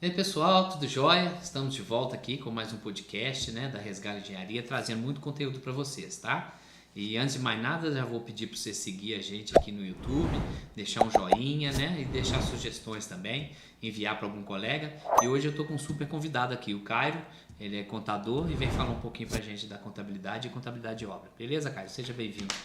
E aí pessoal, tudo jóia? Estamos de volta aqui com mais um podcast, né, da Resgate Engenharia, trazendo muito conteúdo para vocês, tá? E antes de mais nada, já vou pedir para você seguir a gente aqui no YouTube, deixar um joinha, né, e deixar sugestões também, enviar para algum colega. E hoje eu tô com um super convidado aqui, o Cairo, ele é contador e vem falar um pouquinho pra gente da contabilidade e contabilidade de obra. Beleza, Cairo? Seja bem-vindo.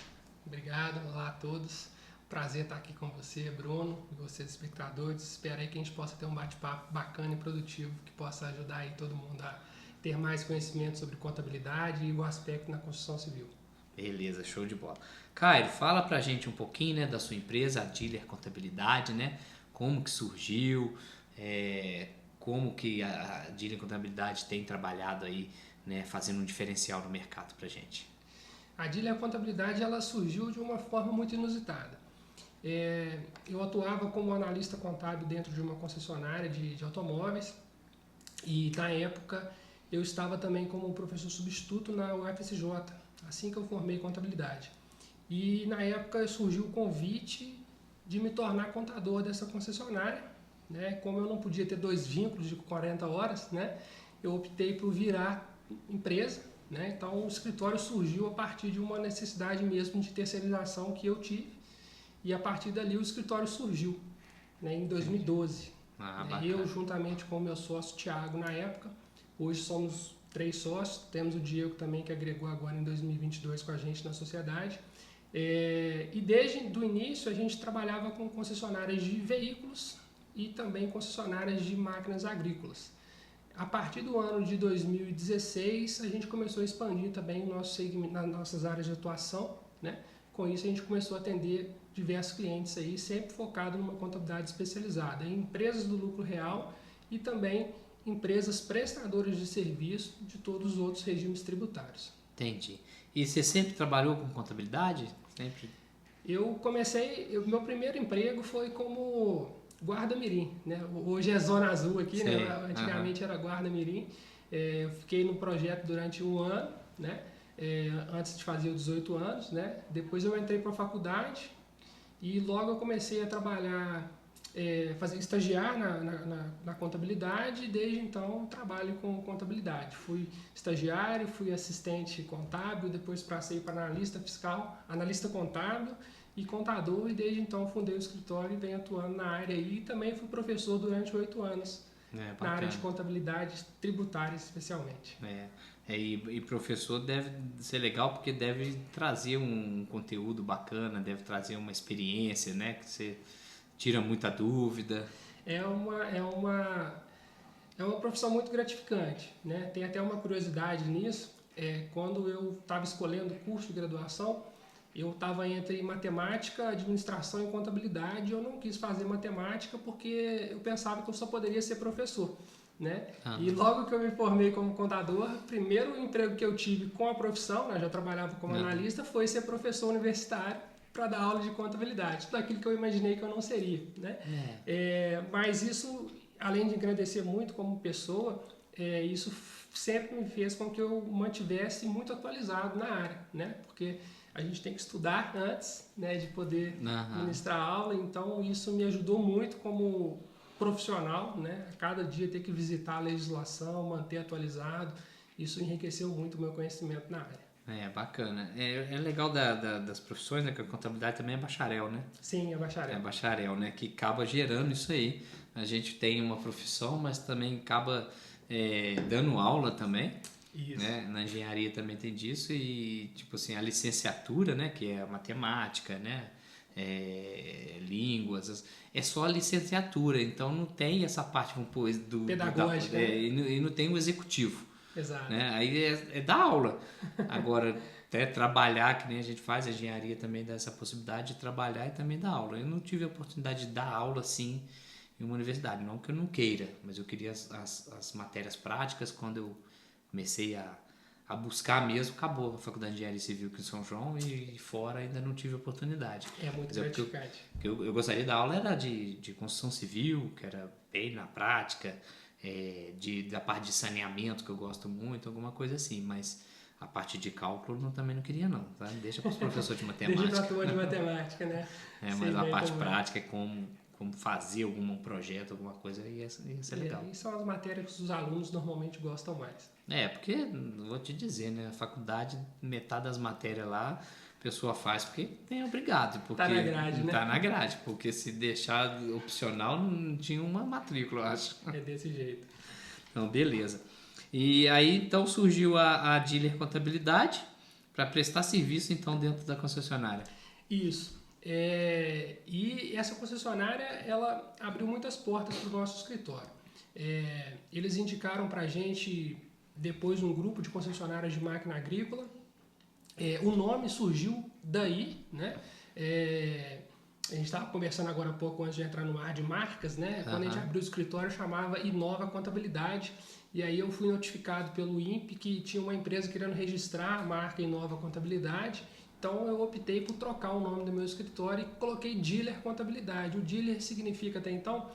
Obrigado, olá a todos. Prazer estar aqui com você, Bruno, e vocês, espectadores. Espero aí que a gente possa ter um bate-papo bacana e produtivo que possa ajudar aí todo mundo a ter mais conhecimento sobre contabilidade e o aspecto na construção civil. Beleza, show de bola. Cairo, fala pra gente um pouquinho, né, da sua empresa, a Diller Contabilidade, né? Como que surgiu, como que a Diller Contabilidade tem trabalhado aí, né, fazendo um diferencial no mercado pra gente. A Dília Contabilidade ela surgiu de uma forma muito inusitada. Eu atuava como analista contábil dentro de uma concessionária de automóveis e na época eu estava também como professor substituto na UFSJ, assim que eu formei contabilidade. E na época surgiu o convite de me tornar contador dessa concessionária, né? Como eu não podia ter dois vínculos de 40 horas, né? Eu optei por virar empresa, né? Então o escritório surgiu a partir de uma necessidade mesmo de terceirização que eu tive e a partir dali o escritório surgiu, né? Em 2012. Eu juntamente com o meu sócio Thiago na época, hoje somos 3 sócios, temos o Diego também que agregou agora em 2022 com a gente na sociedade. E desde o início a gente trabalhava com concessionárias de veículos e também concessionárias de máquinas agrícolas. A partir do ano de 2016 a gente começou a expandir também o nosso segmento, nas nossas áreas de atuação, né? Com isso a gente começou a atender diversos clientes aí, sempre focado numa contabilidade especializada em empresas do lucro real e também empresas prestadoras de serviço de todos os outros regimes tributários. Entendi. E você sempre trabalhou com contabilidade? Sempre? Meu primeiro emprego foi como guarda-mirim, né? Hoje é Zona Azul aqui, Sei. né? Antigamente era guarda-mirim. Eu fiquei no projeto durante um ano, né? Antes de fazer os 18 anos, né? Depois eu entrei para a faculdade e logo eu comecei a trabalhar, estagiar na contabilidade e desde então trabalho com contabilidade. Fui estagiário, fui assistente contábil, depois passei para analista fiscal, analista contábil e contador e desde então fundei o escritório e venho atuando na área aí e também fui professor durante 8 anos na área de contabilidade tributária especialmente. E professor deve ser legal porque deve trazer um conteúdo bacana, deve trazer uma experiência, né? Que você tira muita dúvida. É uma profissão muito gratificante, né? Tem até uma curiosidade nisso. Quando eu estava escolhendo o curso de graduação, eu estava entre matemática, administração e contabilidade. Eu não quis fazer matemática porque eu pensava que eu só poderia ser professor, né? E logo que eu me formei como contador, o primeiro emprego que eu tive com a profissão, né, já trabalhava como analista, foi ser professor universitário para dar aula de contabilidade, tudo aquilo que eu imaginei que eu não seria, né? Mas isso, além de engrandecer muito como pessoa, isso sempre me fez com que eu mantivesse muito atualizado na área, né? Porque a gente tem que estudar antes, né, de poder ministrar aula, então isso me ajudou muito como profissional, né? A cada dia ter que visitar a legislação, manter atualizado, isso enriqueceu muito o meu conhecimento na área. Bacana. É legal das profissões, né? Que a contabilidade também é bacharel, né? Sim, é bacharel. É bacharel, né? Que acaba gerando isso aí. A gente tem uma profissão, mas também acaba dando aula também. Isso. Né? Na engenharia também tem disso e, tipo assim, a licenciatura, né? Que é a matemática, né? Línguas, é só a licenciatura, então não tem essa parte do pedagógica, né? E não tem o executivo. Exato. Né? Aí é dar aula. Agora, até trabalhar, que nem a gente faz, a engenharia também dá essa possibilidade de trabalhar e também dar aula. Eu não tive a oportunidade de dar aula assim em uma universidade, não que eu não queira, mas eu queria as matérias práticas. Quando eu comecei a buscar mesmo, acabou a faculdade de engenharia civil aqui em São João e fora ainda não tive oportunidade. É muito gratificante. Eu gostaria de dar aula era de construção civil, que era bem na prática, da parte de saneamento, que eu gosto muito, alguma coisa assim, mas a parte de cálculo também não queria não, tá? Deixa para os professores de matemática. Deixa para a turma de matemática, né? Mas a parte prática é como como fazer algum projeto, alguma coisa, ia ser legal. E são as matérias que os alunos normalmente gostam mais. Porque, vou te dizer, né? A faculdade, metade das matérias lá, a pessoa faz porque tem obrigado. Porque Tá na grade, né? Tá na grade, porque se deixar opcional, não tinha uma matrícula, eu acho. É desse jeito. Então, beleza. E aí, então, surgiu a Dealer Contabilidade para prestar serviço, então, dentro da concessionária. Isso. E essa concessionária, ela abriu muitas portas para o nosso escritório. Eles indicaram para a gente, depois, um grupo de concessionárias de máquina agrícola. O nome surgiu daí, né? A gente estava conversando agora há pouco, antes de entrar no ar, de marcas, né? Quando a gente abriu o escritório, chamava Inova Contabilidade. E aí eu fui notificado pelo INPE que tinha uma empresa querendo registrar a marca Inova Contabilidade. Então eu optei por trocar o nome do meu escritório e coloquei Dealer Contabilidade. O Dealer significa até então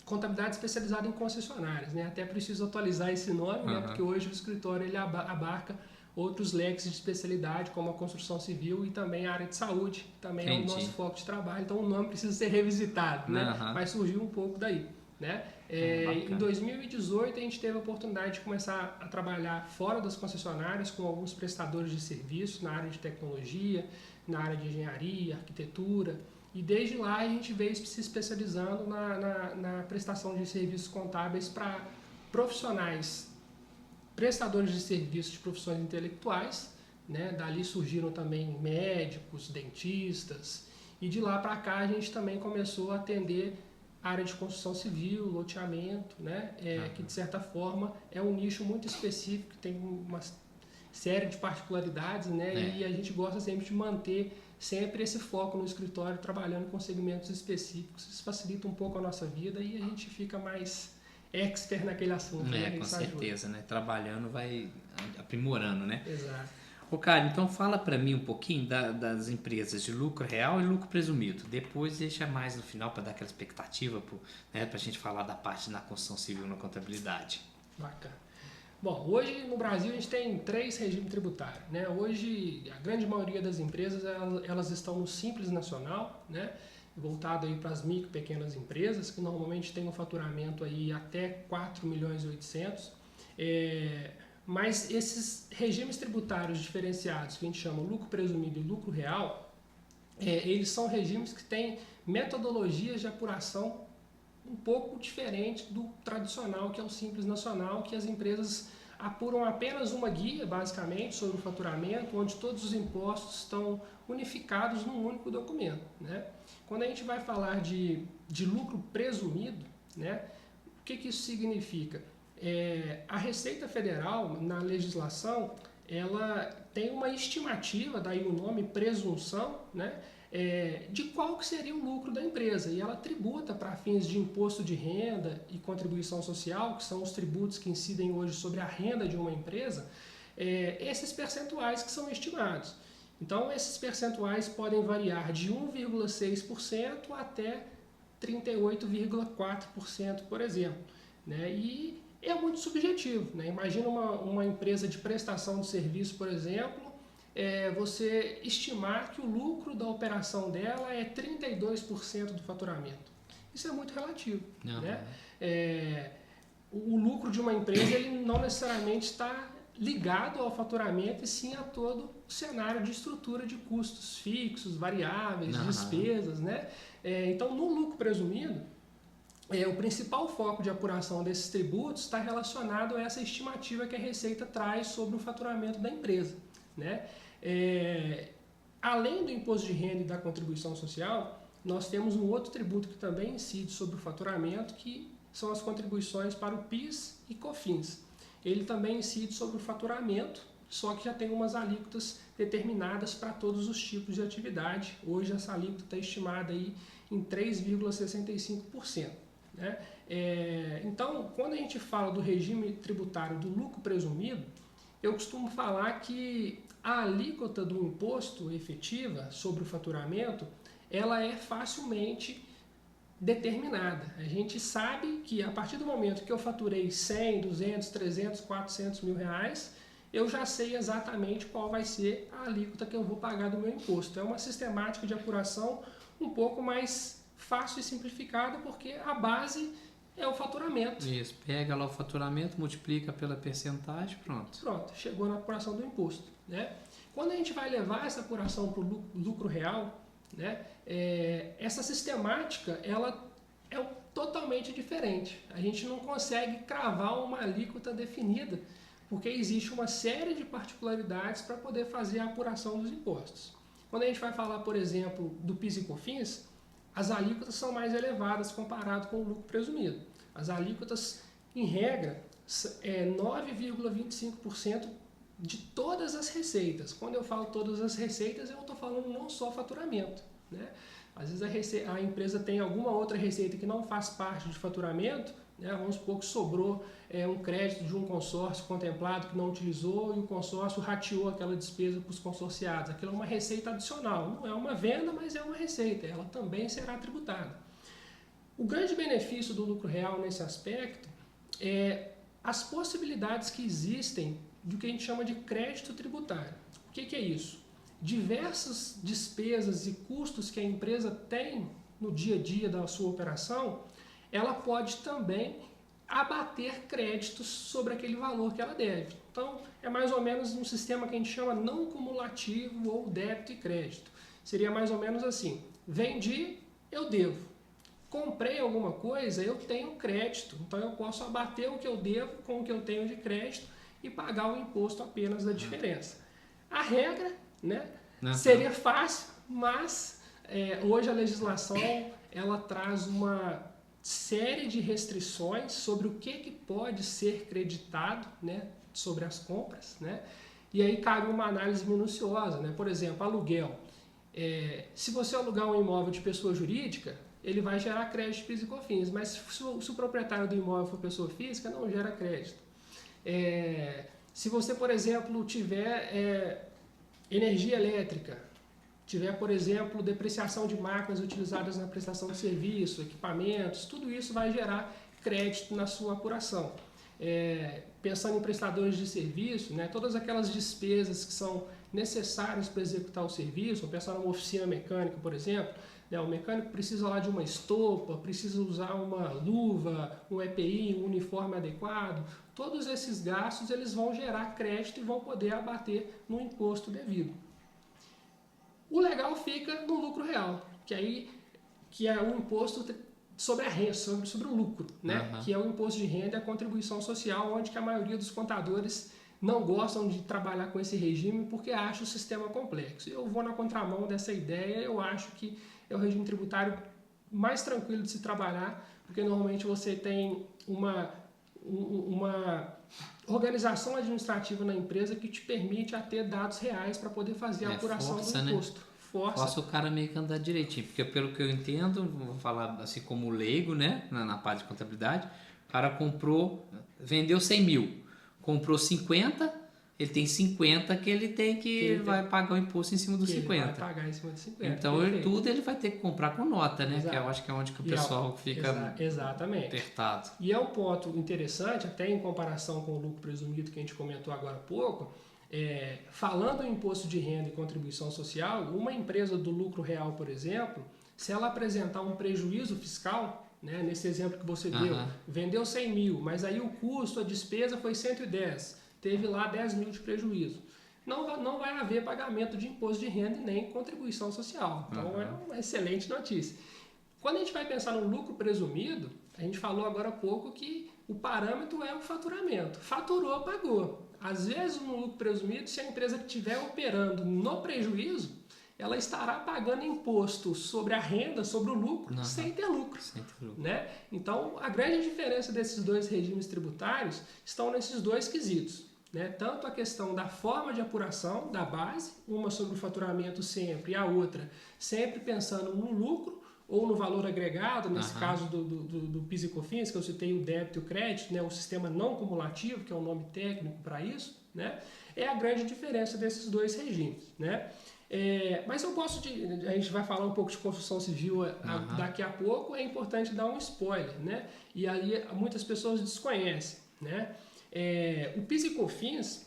contabilidade especializada em concessionárias, né? Até preciso atualizar esse nome, né? Porque hoje o escritório ele abarca outros leques de especialidade, como a construção civil e também a área de saúde, também é o nosso foco de trabalho. Então o nome precisa ser revisitado, né? Mas surgiu um pouco daí, né? Em 2018 a gente teve a oportunidade de começar a trabalhar fora das concessionárias com alguns prestadores de serviço na área de tecnologia, na área de engenharia, arquitetura, e desde lá a gente veio se especializando na prestação de serviços contábeis para profissionais, prestadores de serviços de profissões intelectuais, né? Dali surgiram também médicos, dentistas, e de lá para cá a gente também começou a atender área de construção civil, loteamento, né? Que de certa forma é um nicho muito específico, que tem uma série de particularidades, né? E a gente gosta sempre de manter sempre esse foco no escritório, trabalhando com segmentos específicos. Isso facilita um pouco a nossa vida e a gente fica mais expert naquele assunto. Com certeza, né? Trabalhando vai aprimorando, né? Exato. Cara, então fala para mim um pouquinho das empresas de lucro real e lucro presumido. Depois deixa mais no final para dar aquela expectativa, né, para a gente falar da parte da construção civil na contabilidade. Bacana. Bom, hoje no Brasil a gente tem 3 regimes tributários, né? Hoje a grande maioria das empresas elas estão no Simples Nacional, né? Voltado aí para as micro e pequenas empresas, que normalmente tem um faturamento aí até 4.800.000. Mas esses regimes tributários diferenciados, que a gente chama lucro presumido e lucro real, eles são regimes que têm metodologias de apuração um pouco diferentes do tradicional, que é o Simples Nacional, que as empresas apuram apenas uma guia, basicamente, sobre o faturamento, onde todos os impostos estão unificados num único documento, né? Quando a gente vai falar de lucro presumido, né, o que isso significa? A Receita Federal, na legislação, ela tem uma estimativa, daí o nome presunção, né, de qual que seria o lucro da empresa. E ela tributa para fins de imposto de renda e contribuição social, que são os tributos que incidem hoje sobre a renda de uma empresa, esses percentuais que são estimados. Então, esses percentuais podem variar de 1,6% até 38,4%, por exemplo, né? E é muito subjetivo, né? Imagina uma empresa de prestação de serviço, por exemplo, você estimar que o lucro da operação dela é 32% do faturamento. Isso é muito relativo, né? O lucro de uma empresa ele não necessariamente está ligado ao faturamento e sim a todo o cenário de estrutura de custos fixos, variáveis, despesas, né? Então, no lucro presumido, o principal foco de apuração desses tributos está relacionado a essa estimativa que a Receita traz sobre o faturamento da empresa, né? Além do imposto de renda e da contribuição social, nós temos um outro tributo que também incide sobre o faturamento, que são as contribuições para o PIS e COFINS. Ele também incide sobre o faturamento, só que já tem umas alíquotas determinadas para todos os tipos de atividade. Hoje essa alíquota está estimada aí em 3,65%. Né? Então, quando a gente fala do regime tributário do lucro presumido, eu costumo falar que a alíquota do imposto efetiva sobre o faturamento, ela é facilmente determinada. A gente sabe que a partir do momento que eu faturei 100, 200, 300, 400 mil reais, eu já sei exatamente qual vai ser a alíquota que eu vou pagar do meu imposto. É uma sistemática de apuração um pouco mais fácil e simplificada, porque a base é o faturamento. Isso, pega lá o faturamento, multiplica pela percentagem, pronto. Pronto, chegou na apuração do imposto, né? Quando a gente vai levar essa apuração para o lucro real, né, essa sistemática ela é totalmente diferente. A gente não consegue cravar uma alíquota definida, porque existe uma série de particularidades para poder fazer a apuração dos impostos. Quando a gente vai falar, por exemplo, do PIS e COFINS, as alíquotas são mais elevadas comparado com o lucro presumido. As alíquotas, em regra, é 9,25% de todas as receitas. Quando eu falo todas as receitas, eu estou falando não só faturamento, né? Às vezes a empresa tem alguma outra receita que não faz parte de faturamento, né? Vamos supor que sobrou um crédito de um consórcio contemplado que não utilizou e o consórcio rateou aquela despesa para os consorciados. Aquilo é uma receita adicional, não é uma venda, mas é uma receita, ela também será tributada. O grande benefício do lucro real nesse aspecto é as possibilidades que existem do que a gente chama de crédito tributário. O que é isso? Diversas despesas e custos que a empresa tem no dia a dia da sua operação, ela pode também abater créditos sobre aquele valor que ela deve. Então, é mais ou menos um sistema que a gente chama não cumulativo ou débito e crédito. Seria mais ou menos assim: vendi, eu devo. Comprei alguma coisa, eu tenho crédito. Então, eu posso abater o que eu devo com o que eu tenho de crédito e pagar o imposto apenas da diferença. A regra, né, seria fácil, mas hoje a legislação ela traz uma série de restrições sobre o que pode ser creditado, né, sobre as compras, né, e aí cabe uma análise minuciosa, né, por exemplo, aluguel. Se você alugar um imóvel de pessoa jurídica, ele vai gerar crédito de PIS e COFINS, mas se o proprietário do imóvel for pessoa física, não gera crédito. Se você, por exemplo, tiver energia elétrica, tiver, por exemplo, depreciação de máquinas utilizadas na prestação de serviço, equipamentos, tudo isso vai gerar crédito na sua apuração. Pensando em prestadores de serviço, né, todas aquelas despesas que são necessárias para executar o serviço, pensando numa oficina mecânica, por exemplo, né, o mecânico precisa lá de uma estopa, precisa usar uma luva, um EPI, um uniforme adequado. Todos esses gastos eles vão gerar crédito e vão poder abater no imposto devido. O legal fica no lucro real, que é o imposto sobre a renda, sobre o lucro, né? Que é o imposto de renda e a contribuição social, onde que a maioria dos contadores não gostam de trabalhar com esse regime porque acham o sistema complexo. Eu vou na contramão dessa ideia, eu acho que é o regime tributário mais tranquilo de se trabalhar, porque normalmente você tem uma organização administrativa na empresa que te permite ter dados reais para poder fazer a apuração do imposto. Né? Força o cara meio que andar direitinho, porque pelo que eu entendo, vou falar assim como leigo, né, na parte de contabilidade, o cara vendeu 100 mil, comprou 50, ele tem 50 que ele tem que vai pagar o imposto em cima dos 50. Ele vai pagar em cima dos 50. Então tudo ele vai ter que comprar com nota, né? Exato. Que eu acho que é onde que o pessoal fica exatamente apertado. E é um ponto interessante, até em comparação com o lucro presumido que a gente comentou agora há pouco, falando em imposto de renda e contribuição social, uma empresa do lucro real, por exemplo, se ela apresentar um prejuízo fiscal, né, nesse exemplo que você deu, vendeu 100 mil, mas aí o custo, a despesa foi 110, teve lá 10 mil de prejuízo. Não vai haver pagamento de imposto de renda e nem contribuição social. Então é uma excelente notícia. Quando a gente vai pensar no lucro presumido, a gente falou agora há pouco que o parâmetro é o faturamento. Faturou, pagou. Às vezes, no lucro presumido, se a empresa estiver operando no prejuízo, ela estará pagando imposto sobre a renda, sobre o lucro, sem ter lucro. Né? Então, a grande diferença desses dois regimes tributários estão nesses dois quesitos. Né? Tanto a questão da forma de apuração da base, uma sobre o faturamento sempre e a outra sempre pensando no lucro ou no valor agregado, nesse caso do PIS e COFINS, que eu citei o débito e o crédito, né? O sistema não cumulativo, que é o nome técnico para isso, né? É a grande diferença desses dois regimes. Né? Mas eu a gente vai falar um pouco de construção civil daqui a pouco, é importante dar um spoiler, né? E aí muitas pessoas desconhecem, né? O PIS e COFINS,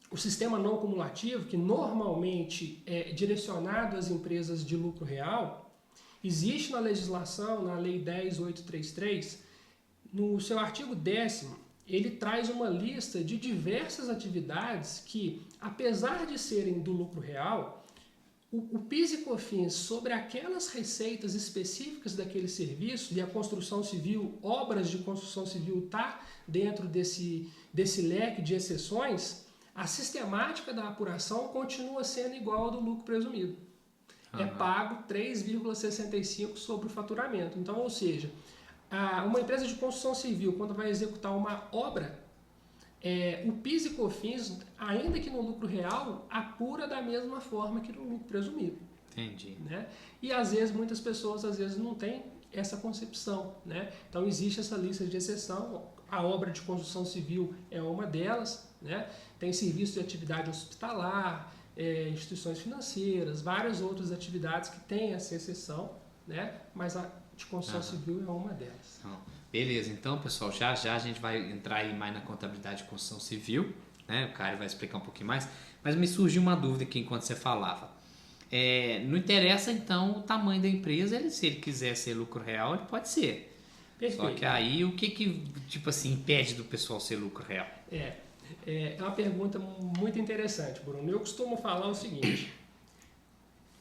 o sistema não cumulativo, que normalmente é direcionado às empresas de lucro real, Existe na legislação, na Lei 10.833, no seu artigo 10º, ele traz uma lista de diversas atividades que, apesar de serem do lucro real, o PIS e COFINS sobre aquelas receitas específicas daquele serviço, e a construção civil, obras de construção civil está dentro desse leque de exceções, a sistemática da apuração continua sendo igual ao do lucro presumido. É pago 3,65 sobre o faturamento. Então, ou seja, uma empresa de construção civil, quando vai executar uma obra, o PIS e COFINS, ainda que no lucro real, apura da mesma forma que no lucro presumido. Entendi. Né? E às vezes, muitas pessoas não têm essa concepção. Né? Então existe essa lista de exceção, a obra de construção civil é uma delas, né? Tem serviço de atividade hospitalar, instituições financeiras, várias outras atividades que têm essa exceção, né? Mas a de construção civil é uma delas. Beleza, então pessoal, já a gente vai entrar aí mais na contabilidade de construção civil, né? O Caio vai explicar um pouquinho mais, mas me surgiu uma dúvida aqui enquanto você falava. Não interessa então o tamanho da empresa, se ele quiser ser lucro real, ele pode ser. Perfeito. Só que aí o que tipo assim, impede do pessoal ser lucro real? É uma pergunta muito interessante, Bruno. Eu costumo falar o seguinte: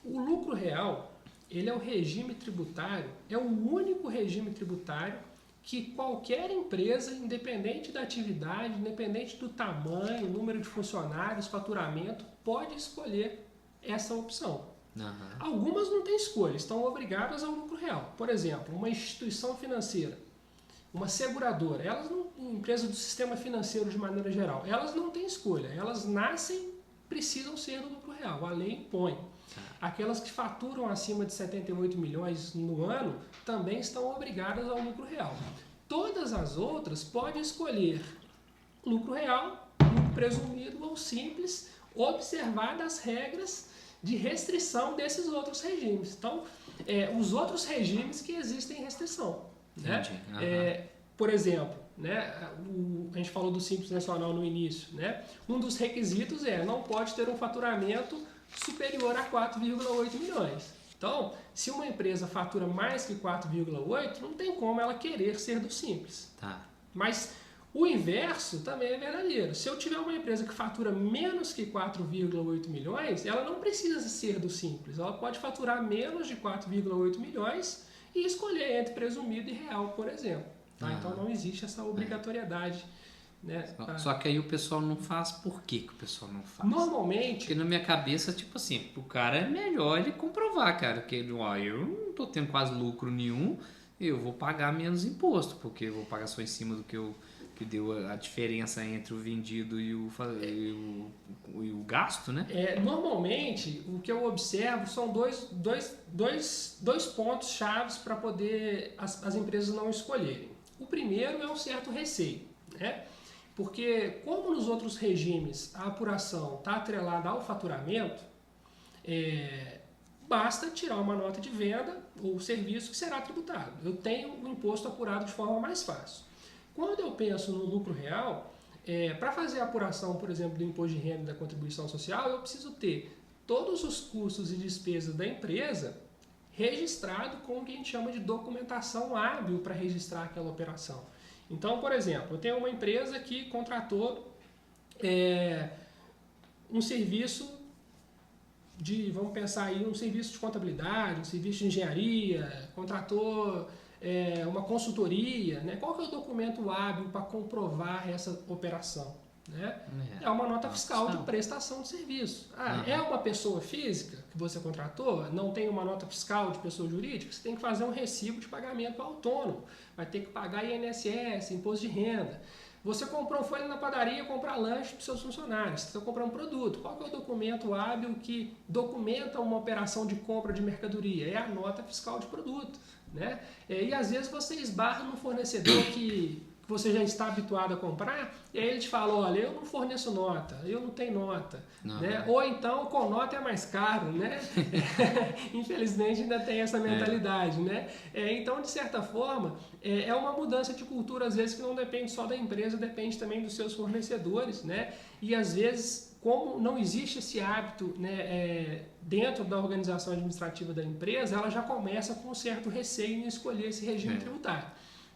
o lucro real, ele é o regime tributário, é o único regime tributário que qualquer empresa, independente da atividade, independente do tamanho, número de funcionários, faturamento, pode escolher essa opção. Algumas não têm escolha, estão obrigadas ao lucro real. Por exemplo, uma instituição financeira, uma seguradora, empresa do sistema financeiro de maneira geral, elas não têm escolha, elas nascem, precisam ser do lucro real, a lei impõe. Aquelas que faturam acima de 78 milhões no ano também estão obrigadas ao lucro real. Todas as outras podem escolher lucro real, lucro presumido ou simples, observar as regras de restrição desses outros regimes. Então, os outros regimes que existem restrição. Né? Por exemplo, né, a gente falou do Simples Nacional no início. Né? Um dos requisitos não pode ter um faturamento superior a 4,8 milhões. Então, se uma empresa fatura mais que 4,8, não tem como ela querer ser do Simples. Mas o inverso também é verdadeiro. Se eu tiver uma empresa que fatura menos que 4,8 milhões, ela não precisa ser do Simples. Ela pode faturar menos de 4,8 milhões e escolher entre presumido e real, por exemplo. Então não existe essa obrigatoriedade. Né? Só que aí o pessoal não faz. Por que o pessoal não faz? Normalmente... Porque na minha cabeça, tipo assim, o cara é melhor ele comprovar, cara, que eu não tô tendo quase lucro nenhum, eu vou pagar menos imposto, porque eu vou pagar só em cima do que deu a diferença entre o vendido e o gasto, né? Normalmente, o que eu observo são dois pontos chaves para poder as empresas não escolherem. O primeiro é um certo receio, né? Porque como nos outros regimes a apuração está atrelada ao faturamento, basta tirar uma nota de venda ou serviço que será tributado. Eu tenho o imposto apurado de forma mais fácil. Quando eu penso no lucro real, para fazer a apuração, por exemplo, do imposto de renda e da contribuição social, eu preciso ter todos os custos e despesas da empresa registrado com o que a gente chama de documentação hábil para registrar aquela operação. Então, por exemplo, eu tenho uma empresa que contratou um serviço vamos pensar aí, um serviço de contabilidade, um serviço de engenharia, contratou uma consultoria, né? Qual que é o documento hábil para comprovar essa operação? Né? É uma nota fiscal de prestação de serviço. É uma pessoa física que você contratou, não tem uma nota fiscal de pessoa jurídica, você tem que fazer um recibo de pagamento autônomo, vai ter que pagar INSS, imposto de renda. Você foi ali na padaria comprar lanche para os seus funcionários, você está comprando um produto. Qual que é o documento hábil que documenta uma operação de compra de mercadoria? É a nota fiscal de produto. Né? E às vezes você esbarra no fornecedor que você já está habituado a comprar, e aí ele te fala, olha, eu não forneço nota, eu não tenho nota. Né? Ou então, com nota é mais caro. Né? Infelizmente ainda tem essa mentalidade. Né? Então, de certa forma, é uma mudança de cultura, às vezes, que não depende só da empresa, depende também dos seus fornecedores. Né? E às vezes como não existe esse hábito, né, dentro da organização administrativa da empresa, ela já começa com um certo receio em escolher esse regime tributário.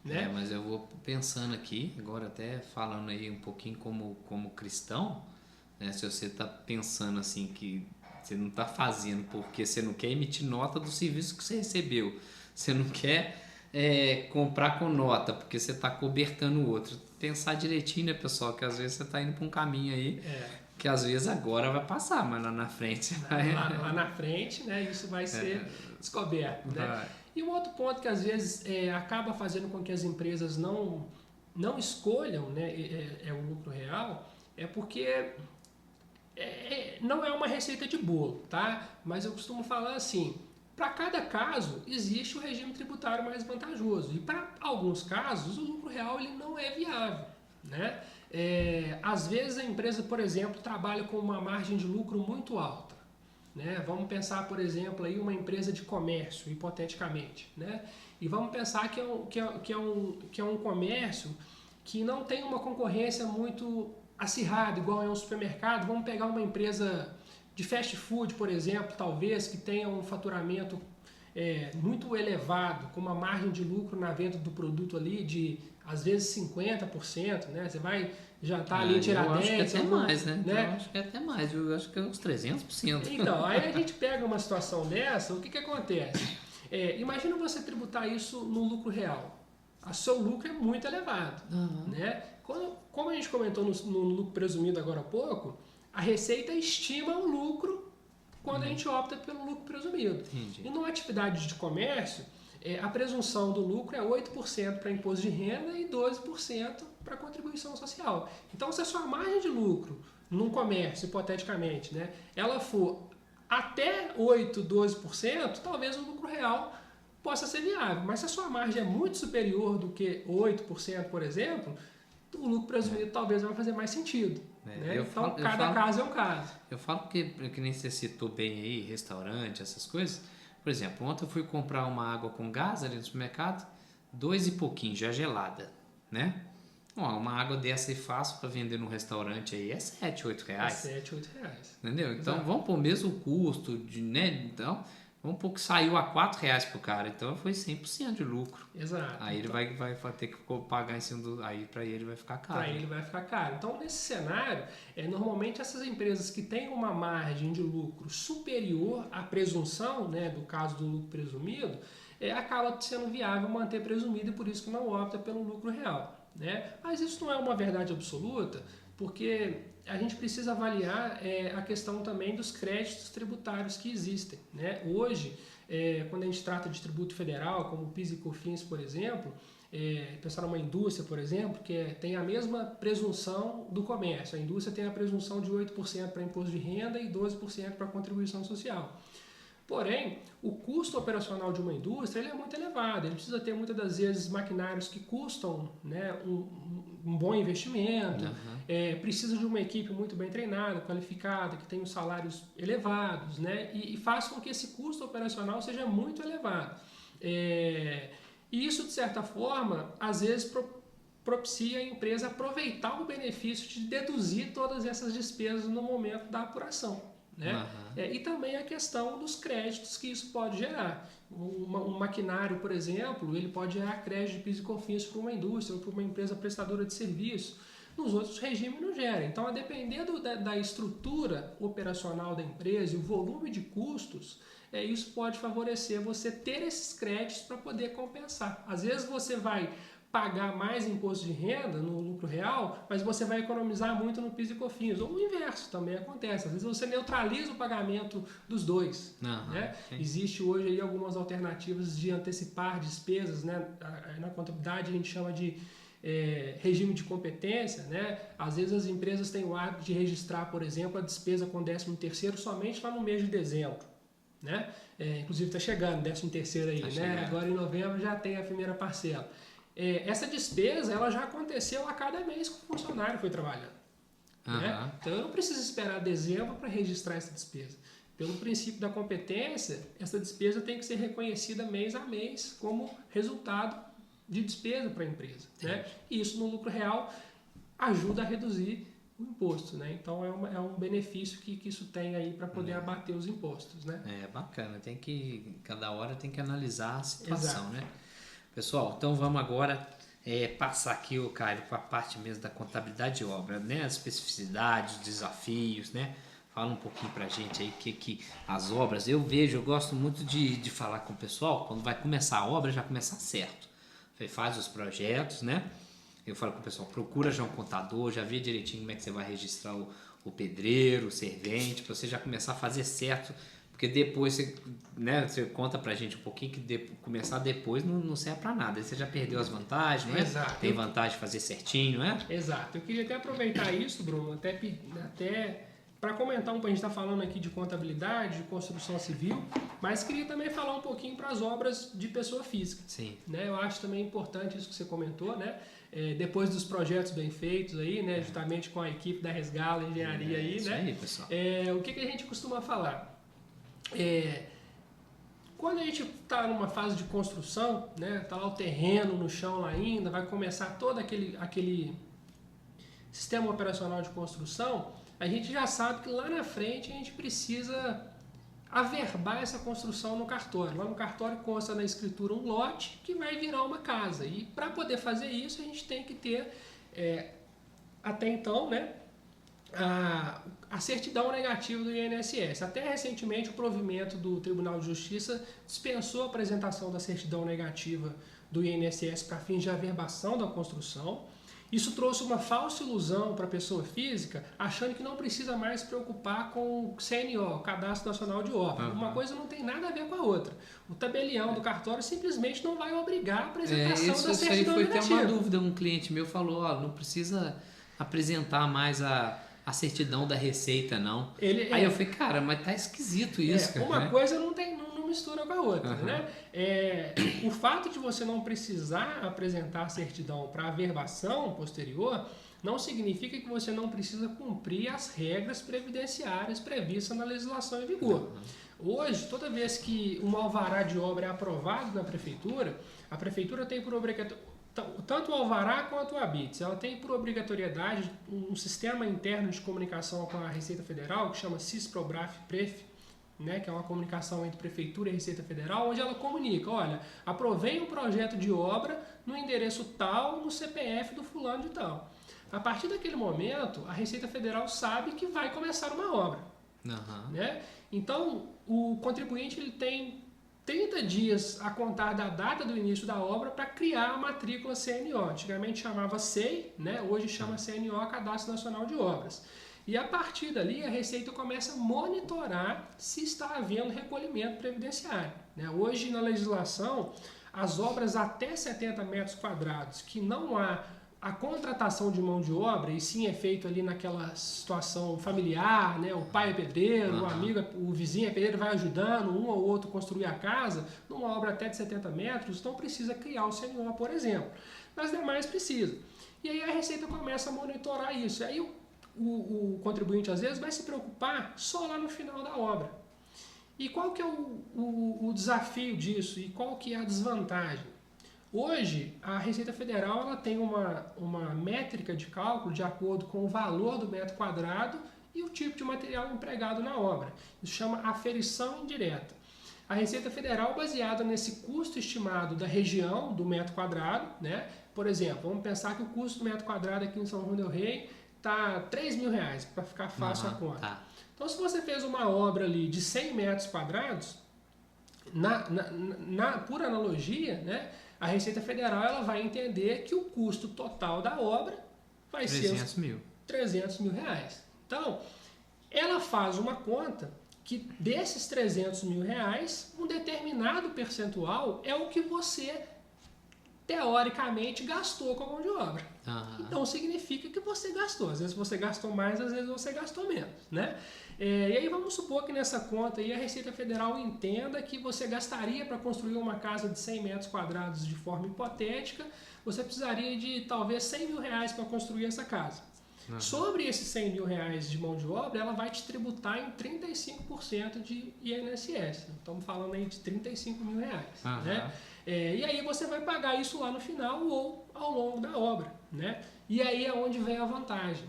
Né? Mas eu vou pensando aqui, agora até falando aí um pouquinho como cristão, né? Se você está pensando assim que você não está fazendo porque você não quer emitir nota do serviço que você recebeu, você não quer comprar com nota porque você está cobertando o outro. Pensar direitinho, né, pessoal, que às vezes você está indo para um caminho aí que às vezes agora vai passar, mas lá na frente vai... Lá na frente, né, isso vai ser descoberto. Né? E um outro ponto que às vezes acaba fazendo com que as empresas não escolham, né, o lucro real, é porque não é uma receita de bolo, tá? Mas eu costumo falar assim, para cada caso existe o regime tributário mais vantajoso e para alguns casos o lucro real ele não é viável, né? Às vezes a empresa, por exemplo, trabalha com uma margem de lucro muito alta. Né? Vamos pensar, por exemplo, aí uma empresa de comércio, hipoteticamente. Né? E vamos pensar que é um comércio que não tem uma concorrência muito acirrada, igual é um supermercado. Vamos pegar uma empresa de fast food, por exemplo, talvez, que tenha um faturamento muito elevado, com uma margem de lucro na venda do produto ali de, às vezes, 50%. Né? Você vai jantar ali em Tiradentes. Eu acho que até mais, né? Eu acho que é até mais, eu acho que é uns 300%. Então, aí a gente pega uma situação dessa, o que acontece? Imagina você tributar isso no lucro real. O seu lucro é muito elevado. Né? Como a gente comentou no lucro presumido agora há pouco, a Receita estima o lucro quando a gente opta pelo lucro presumido. Entendi. E numa atividade de comércio, a presunção do lucro é 8% para imposto de renda e 12% para contribuição social. Então, se a sua margem de lucro num comércio, hipoteticamente, né, ela for até 8%, 12%, talvez o lucro real possa ser viável. Mas se a sua margem é muito superior do que 8%, por exemplo, o lucro presumido talvez vai fazer mais sentido. Né? Então, cada caso é um caso. Eu falo que nem você citou bem aí, restaurante, essas coisas. Por exemplo, ontem eu fui comprar uma água com gás ali no supermercado, 2 e pouquinho, já gelada, né? Uma água dessa aí fácil para vender no restaurante aí é 7, 8 reais. 7, 8 reais. Entendeu? Então, Exato. vamos pôr o mesmo custo, né? Então, vamos pôr que saiu a 4 reais pro cara, então foi 100% de lucro. Exato. Aí ele vai ter que pagar em cima do... Aí para ele vai ficar caro. Para ele vai ficar caro. Então, nesse cenário, normalmente essas empresas que têm uma margem de lucro superior à presunção, né, do caso do lucro presumido, acaba sendo viável manter presumido e por isso que não opta pelo lucro real. Né? Mas isso não é uma verdade absoluta, porque a gente precisa avaliar a questão também dos créditos tributários que existem. Né? Hoje, quando a gente trata de tributo federal, como o PIS e COFINS, por exemplo, pensar numa indústria, por exemplo, que tem a mesma presunção do comércio. A indústria tem a presunção de 8% para imposto de renda e 12% para contribuição social. Porém, o custo operacional de uma indústria ele é muito elevado. Ele precisa ter muitas das vezes maquinários que custam, né, um bom investimento, precisa de uma equipe muito bem treinada, qualificada, que tenha os salários elevados, né, e faz com que esse custo operacional seja muito elevado. E isso, de certa forma, às vezes propicia a empresa aproveitar o benefício de deduzir todas essas despesas no momento da apuração. Né? E também a questão dos créditos que isso pode gerar. Um maquinário, por exemplo, ele pode gerar crédito de PIS e COFINS para uma indústria ou para uma empresa prestadora de serviço. Nos outros regimes não gera. Então, a depender da estrutura operacional da empresa e o volume de custos, isso pode favorecer você ter esses créditos para poder compensar. Às vezes você vai pagar mais imposto de renda no lucro real, mas você vai economizar muito no PIS e COFINS. Ou o inverso também acontece. Às vezes você neutraliza o pagamento dos dois. Né? Existe hoje aí algumas alternativas de antecipar despesas. Né? Na contabilidade a gente chama de regime de competência. Né? Às vezes as empresas têm o hábito de registrar, por exemplo, a despesa com 13º somente lá no mês de dezembro. Né? Inclusive está chegando 13º aí. Né? Agora em novembro já tem a primeira parcela. Essa despesa ela já aconteceu a cada mês que o funcionário foi trabalhando. Né? Então eu não preciso esperar dezembro para registrar essa despesa. Pelo princípio da competência, essa despesa tem que ser reconhecida mês a mês como resultado de despesa para a empresa. Né? E isso no lucro real ajuda a reduzir o imposto, né? Então é um benefício que isso tem aí para poder abater os impostos, né? É bacana, cada hora tem que analisar a situação, Exato. né? Pessoal, então vamos agora passar aqui, Caio, para a parte mesmo da contabilidade de obra, né? As especificidades, os desafios, né? Fala um pouquinho pra gente aí que as obras, eu gosto muito de falar com o pessoal, quando vai começar a obra, já começar certo. Faz os projetos, né? Eu falo com o pessoal, procura já um contador, já vê direitinho como é que você vai registrar o pedreiro, o servente, para você já começar a fazer certo, porque depois você conta pra gente um pouquinho que começar depois não serve pra nada, aí você já perdeu as vantagens, não é? Exato. Tem vantagem de fazer certinho, não é? Exato. Eu queria até aproveitar isso, Bruno, até para comentar a gente está falando aqui de contabilidade, de construção civil, mas queria também falar um pouquinho para as obras de pessoa física. Sim. Né? Eu acho também importante isso que você comentou, né? Depois dos projetos bem feitos aí, né? Justamente com a equipe da Resgala Engenharia aí, isso né? Aí, pessoal. O que a gente costuma falar? Quando a gente está numa fase de construção, né? Tá lá o terreno no chão ainda, vai começar todo aquele sistema operacional de construção, a gente já sabe que lá na frente a gente precisa averbar essa construção no cartório. Lá no cartório consta na escritura um lote que vai virar uma casa. E para poder fazer isso a gente tem que ter, até então, né, a certidão negativa do INSS. Até recentemente o provimento do Tribunal de Justiça dispensou a apresentação da certidão negativa do INSS para fins de averbação da construção. Isso trouxe uma falsa ilusão para a pessoa física, achando que não precisa mais se preocupar com o CNO, o Cadastro Nacional de Obra. Uma coisa não tem nada a ver com a outra. O tabelião do cartório simplesmente não vai obrigar a apresentação da certidão negativa. Isso aí foi até uma dúvida, um cliente meu falou, não precisa apresentar mais a certidão da receita, não. Aí eu falei, cara, mas tá esquisito isso, cara. Uma coisa não mistura com a outra, né? O fato de você não precisar apresentar a certidão para averbação posterior não significa que você não precisa cumprir as regras previdenciárias previstas na legislação em vigor. Hoje, toda vez que um alvará de obra é aprovado na prefeitura, a prefeitura tem por obrigatoriedade, tanto o alvará quanto o habites, ela tem por obrigatoriedade um sistema interno de comunicação com a Receita Federal, que chama CISPROBRAF-PREF, né, que é uma comunicação entre Prefeitura e Receita Federal, onde ela comunica, olha, aprovei um projeto de obra no endereço tal, no CPF do fulano de tal. A partir daquele momento, a Receita Federal sabe que vai começar uma obra. Né? Então, o contribuinte ele tem 30 dias a contar da data do início da obra para criar a matrícula CNO. Antigamente chamava SEI, né? Hoje chama CNO, Cadastro Nacional de Obras. E a partir dali a Receita começa a monitorar se está havendo recolhimento previdenciário. Né? Hoje na legislação, as obras até 70 metros quadrados que não há a contratação de mão de obra, e sim é feito ali naquela situação familiar, né? O pai é pedreiro, o amigo, o vizinho é pedreiro, vai ajudando um ou outro construir a casa, numa obra até de 70 metros, não precisa criar o CNO, por exemplo. Nas demais precisa. E aí a Receita começa a monitorar isso. Aí o contribuinte às vezes vai se preocupar só lá no final da obra. E qual que é o desafio disso e qual que é a desvantagem? Hoje, a Receita Federal ela tem uma métrica de cálculo de acordo com o valor do metro quadrado e o tipo de material empregado na obra. Isso chama aferição indireta. A Receita Federal, baseada nesse custo estimado da região do metro quadrado, né? Por exemplo, vamos pensar que o custo do metro quadrado aqui em São João del Rei está R$3.000, para ficar fácil a conta. Tá. Então, se você fez uma obra ali de 100 metros quadrados, por analogia, né? A Receita Federal ela vai entender que o custo total da obra vai ser R$300.000. Então, ela faz uma conta que desses R$300.000, um determinado percentual é o que você, teoricamente, gastou com a mão de obra. Então, significa que você gastou. Às vezes você gastou mais, às vezes você gastou menos, né? E aí vamos supor que nessa conta aí a Receita Federal entenda que você gastaria para construir uma casa de 100 metros quadrados de forma hipotética, você precisaria de talvez R$100.000 para construir essa casa. Sobre esses R$100.000 de mão de obra, ela vai te tributar em 35% de INSS. Estamos falando aí de R$35.000. Né? E aí você vai pagar isso lá no final ou ao longo da obra. Né? E aí é onde vem a vantagem.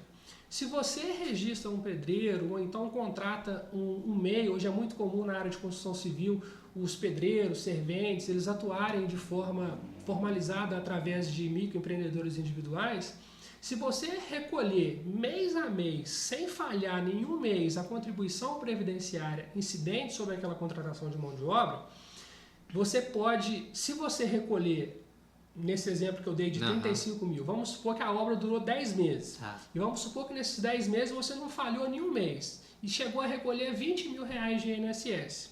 Se você registra um pedreiro ou então contrata um MEI, hoje é muito comum na área de construção civil os pedreiros, serventes, eles atuarem de forma formalizada através de microempreendedores individuais, se você recolher mês a mês, sem falhar nenhum mês, a contribuição previdenciária incidente sobre aquela contratação de mão de obra, você pode, se você recolher, nesse exemplo que eu dei de 35 mil, vamos supor que a obra durou 10 meses. E vamos supor que nesses 10 meses você não falhou nenhum mês e chegou a recolher 20 mil reais de INSS.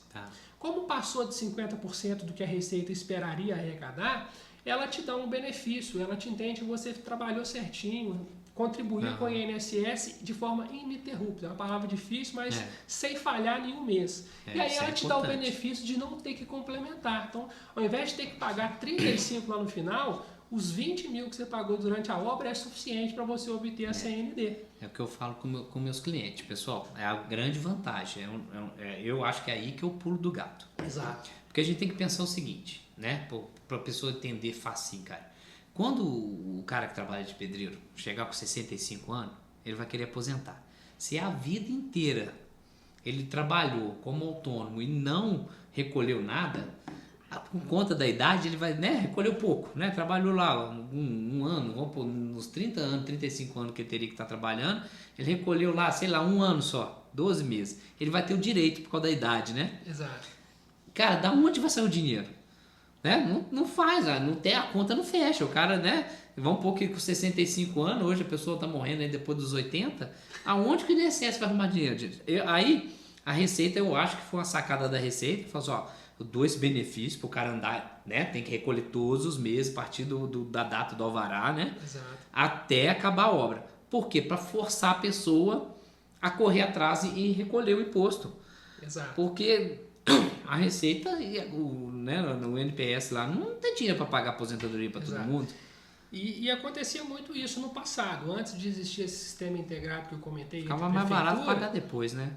Como passou de 50% do que a Receita esperaria arrecadar, ela te dá um benefício, ela te entende que você trabalhou certinho, contribuiu com o INSS de forma ininterrupta. É uma palavra difícil, mas sem falhar nenhum mês. E aí ela te dá o benefício de não ter que complementar. Então, ao invés de ter que pagar 35 lá no final, os 20 mil que você pagou durante a obra é suficiente para você obter a CND. É o que eu falo com meus clientes, pessoal. É a grande vantagem. Eu acho que é aí que eu pulo do gato. Exato. Porque a gente tem que pensar o seguinte, né? Para a pessoa entender facinho, cara. Quando o cara que trabalha de pedreiro chegar com 65 anos, ele vai querer aposentar. Se a vida inteira ele trabalhou como autônomo e não recolheu nada, por conta da idade ele vai, né, recolheu pouco, né? Trabalhou lá um ano, vamos pôr, nos 30 anos, 35 anos que ele teria que estar trabalhando, ele recolheu lá, sei lá, um ano só, 12 meses. Ele vai ter o direito por causa da idade, né? Exato. Cara, da onde vai sair o dinheiro? Né? Não faz, não tem, a conta não fecha. O cara, né? Vamos pôr que com 65 anos, hoje a pessoa está morrendo aí depois dos 80. Aonde que o INSS vai arrumar dinheiro? Aí a Receita, eu acho que foi uma sacada da Receita, falou assim, ó, eu dou esse benefício para o cara andar, né? Tem que recolher todos os meses a partir da data do alvará, né? Exato. Até acabar a obra. Por quê? Para forçar a pessoa a correr atrás e recolher o imposto. Exato. Porque a Receita, no NPS lá, não tem dinheiro para pagar aposentadoria para todo mundo. E acontecia muito isso no passado, antes de existir esse sistema integrado que eu comentei. Ficava mais barato pagar depois, né?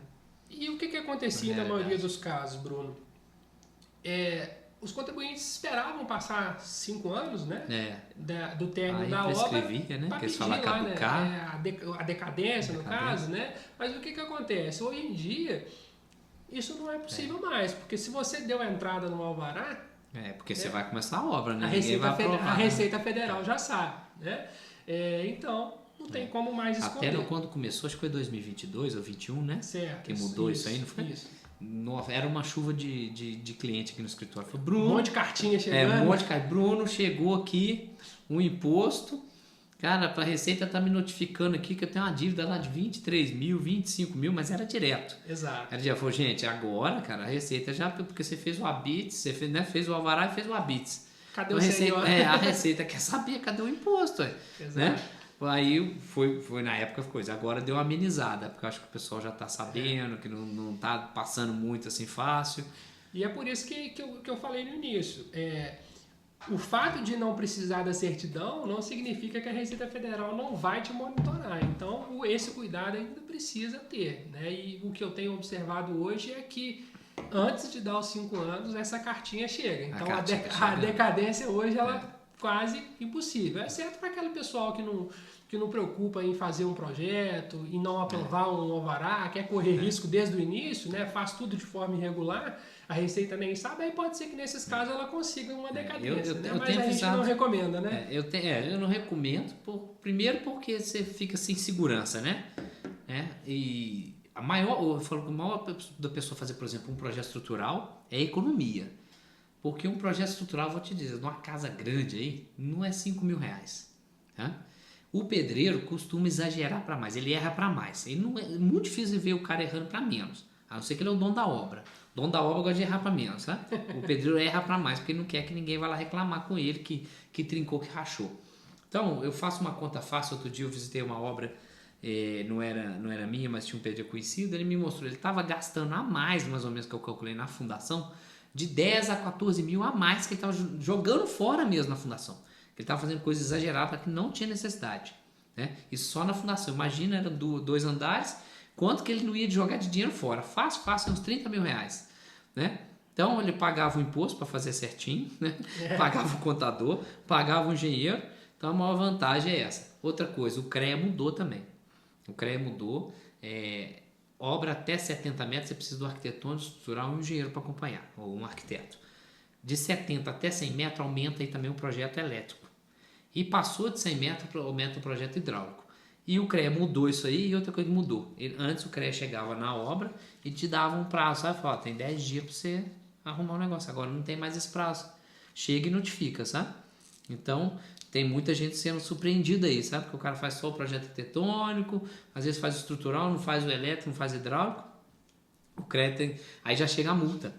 E o que acontecia na maioria dos casos, Bruno? Os contribuintes esperavam passar 5 anos, né? Do término da obra, né? para pedir lá, né? A decadência, no caso, né? Mas o que acontece? Hoje em dia, isso não é possível mais, porque se você deu a entrada no alvará... porque você vai começar a obra, né? A Receita Federal já sabe, né? Então, não tem como mais esconder. Até quando começou, acho que foi 2022 ou 2021, né? Certo. Que mudou isso aí, não foi? Isso. Era uma chuva de cliente aqui no escritório. Foi Bruno. Um monte de cartinha chegando. Um monte de cartinha. Bruno, chegou aqui um imposto. Cara, a Receita tá me notificando aqui que eu tenho uma dívida lá de 23 mil, 25 mil, mas era direto. Exato. Ela já falou, gente, agora, cara, a Receita já, porque você fez o ABITS, você fez, né, fez o alvará e fez o ABITS. Cadê o senhor? A Receita quer saber cadê o imposto. Exato. Né? Aí foi na época coisa. Agora deu uma amenizada, porque eu acho que o pessoal já tá sabendo, que não tá passando muito assim fácil. E é por isso que eu falei no início. O fato de não precisar da certidão não significa que a Receita Federal não vai te monitorar. Então, esse cuidado ainda precisa ter, né? E o que eu tenho observado hoje é que antes de dar os 5 anos, essa cartinha chega. Então, a decadência hoje ela é quase impossível. Exceto para aquele pessoal que não preocupa em fazer um projeto e não aprovar um alvará, quer correr risco desde o inío, né? Faz tudo de forma irregular. A Receita nem sabe, aí pode ser que nesses casos ela consiga uma decadência, né? Mas a gente não recomenda, né? Eu não recomendo, primeiro porque você fica sem segurança, né? E eu falo que o maior da pessoa fazer, por exemplo, um projeto estrutural é economia. Porque um projeto estrutural, vou te dizer, numa casa grande aí, não é 5 mil reais. Tá? O pedreiro costuma exagerar para mais, ele erra para mais. É muito difícil ver o cara errando para menos, a não ser que ele é o dono da obra. O dono da obra gosta de errar para menos, tá? O pedreiro erra para mais, porque ele não quer que ninguém vá lá reclamar com ele que trincou, que rachou. Então, eu faço uma conta fácil. Outro dia eu visitei uma obra, não era minha, mas tinha um pedreiro conhecido. Ele me mostrou, ele estava gastando a mais ou menos, que eu calculei na fundação, de 10 a 14 mil a mais que ele estava jogando fora mesmo na fundação. Ele estava fazendo coisa exagerada que não tinha necessidade, né? E só na fundação. Imagina, era 2 andares, quanto que ele não ia jogar de dinheiro fora? Fácil, uns 30 mil reais, né? Então ele pagava o imposto para fazer certinho, né? Pagava o contador, pagava o engenheiro. Então a maior vantagem é essa. Outra coisa, o CREA mudou também. O CREA mudou. Obra até 70 metros, você precisa do arquitetônico, estrutural e um engenheiro para acompanhar, ou um arquiteto. De 70 até 100 metros, aumenta aí também o projeto elétrico. E passou de 100 metros, aumenta o projeto hidráulico. E o CREA mudou isso aí, e outra coisa que mudou. Antes o CREA chegava na obra e te dava um prazo, sabe? Falava, tem 10 dias para você arrumar um negócio. Agora não tem mais esse prazo. Chega e notifica, sabe? Então, tem muita gente sendo surpreendida aí, sabe? Porque o cara faz só o projeto arquitetônico, às vezes faz o estrutural, não faz o elétrico, não faz o hidráulico. O CREA tem... Aí já chega a multa.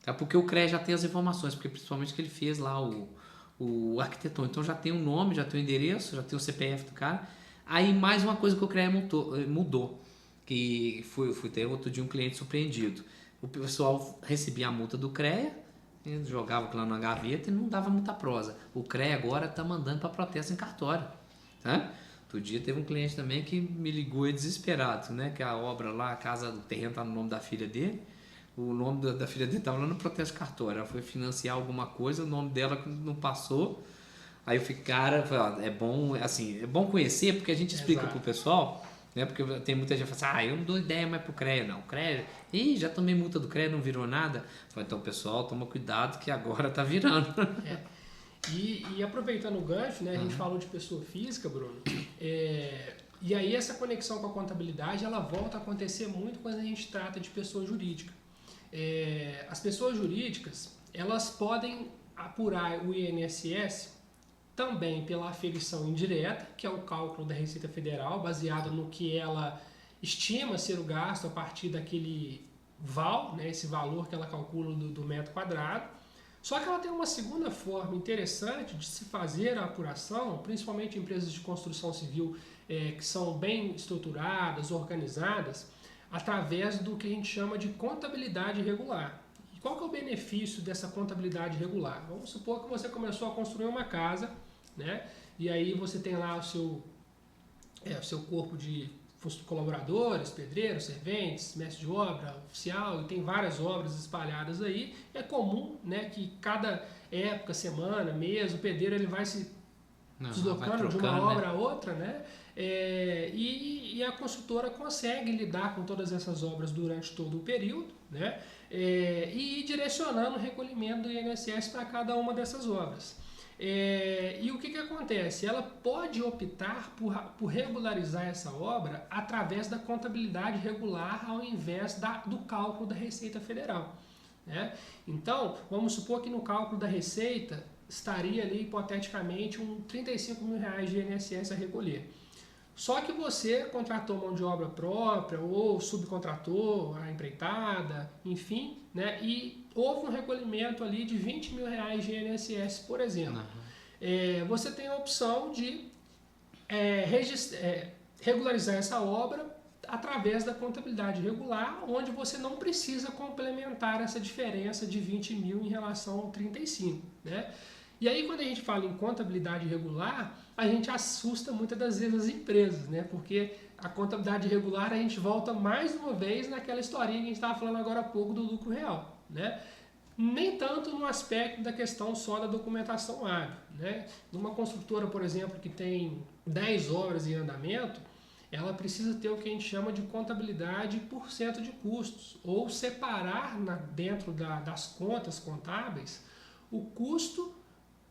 Tá? Porque o CREA já tem as informações, porque principalmente que ele fez lá o arquitetônico. Então já tem o nome, já tem o endereço, já tem o CPF do cara. Aí mais uma coisa que o CREA mudou, que fui ter outro dia um cliente surpreendido. O pessoal recebia a multa do CREA, jogava lá na gaveta e não dava muita prosa. O CREA agora está mandando para protesto em cartório. Tá? Outro dia teve um cliente também que me ligou desesperado, né? Que a obra lá, a casa do terreno está no nome da filha dele. O nome da filha dele estava lá no protesto de cartório. Ela foi financiar alguma coisa, o nome dela não passou. Aí eu fiquei, cara, é bom, assim, é bom conhecer, porque a gente explica pro pessoal, né? Porque tem muita gente que fala assim, eu não dou ideia mais pro CREA, não. O CREA, já tomei multa do CREA, não virou nada. Então, pessoal, toma cuidado que agora tá virando. E aproveitando o gancho, né? A gente falou de pessoa física, Bruno, e aí essa conexão com a contabilidade, ela volta a acontecer muito quando a gente trata de pessoa jurídica. As pessoas jurídicas, elas podem apurar o INSS também pela aferição indireta, que é o cálculo da Receita Federal, baseado no que ela estima ser o gasto a partir daquele VAL, né, esse valor que ela calcula do metro quadrado. Só que ela tem uma segunda forma interessante de se fazer a apuração, principalmente em empresas de construção civil que são bem estruturadas, organizadas, através do que a gente chama de contabilidade regular. E qual que é o benefício dessa contabilidade regular? Vamos supor que você começou a construir uma casa, né? E aí você tem lá o seu corpo de colaboradores, pedreiros, serventes, mestre de obra, oficial, e tem várias obras espalhadas aí. É comum, né, que cada época, semana, mês, o pedreiro ele vai se deslocando de uma obra a outra, né? E a construtora consegue lidar com todas essas obras durante todo o período, né? E ir direcionando o recolhimento do INSS para cada uma dessas obras. E o que acontece? Ela pode optar por regularizar essa obra através da contabilidade regular ao invés do cálculo da Receita Federal, né? Então, vamos supor que no cálculo da Receita estaria ali, hipoteticamente, R$35 mil de INSS a recolher. Só que você contratou mão de obra própria ou subcontratou a empreitada, enfim, né? E houve um recolhimento ali de R$20 mil de INSS, por exemplo. Você tem a opção de regularizar essa obra através da contabilidade regular, onde você não precisa complementar essa diferença de 20 mil em relação ao 35, né? E aí, quando a gente fala em contabilidade regular, a gente assusta muitas das vezes as empresas, né? Porque a contabilidade regular, a gente volta mais uma vez naquela historinha que a gente estava falando agora há pouco do lucro real, né? Nem tanto no aspecto da questão só da documentação hábil, né? Numa construtora, por exemplo, que tem 10 obras em andamento, ela precisa ter o que a gente chama de contabilidade por cento de custos, ou separar dentro das contas contábeis o custo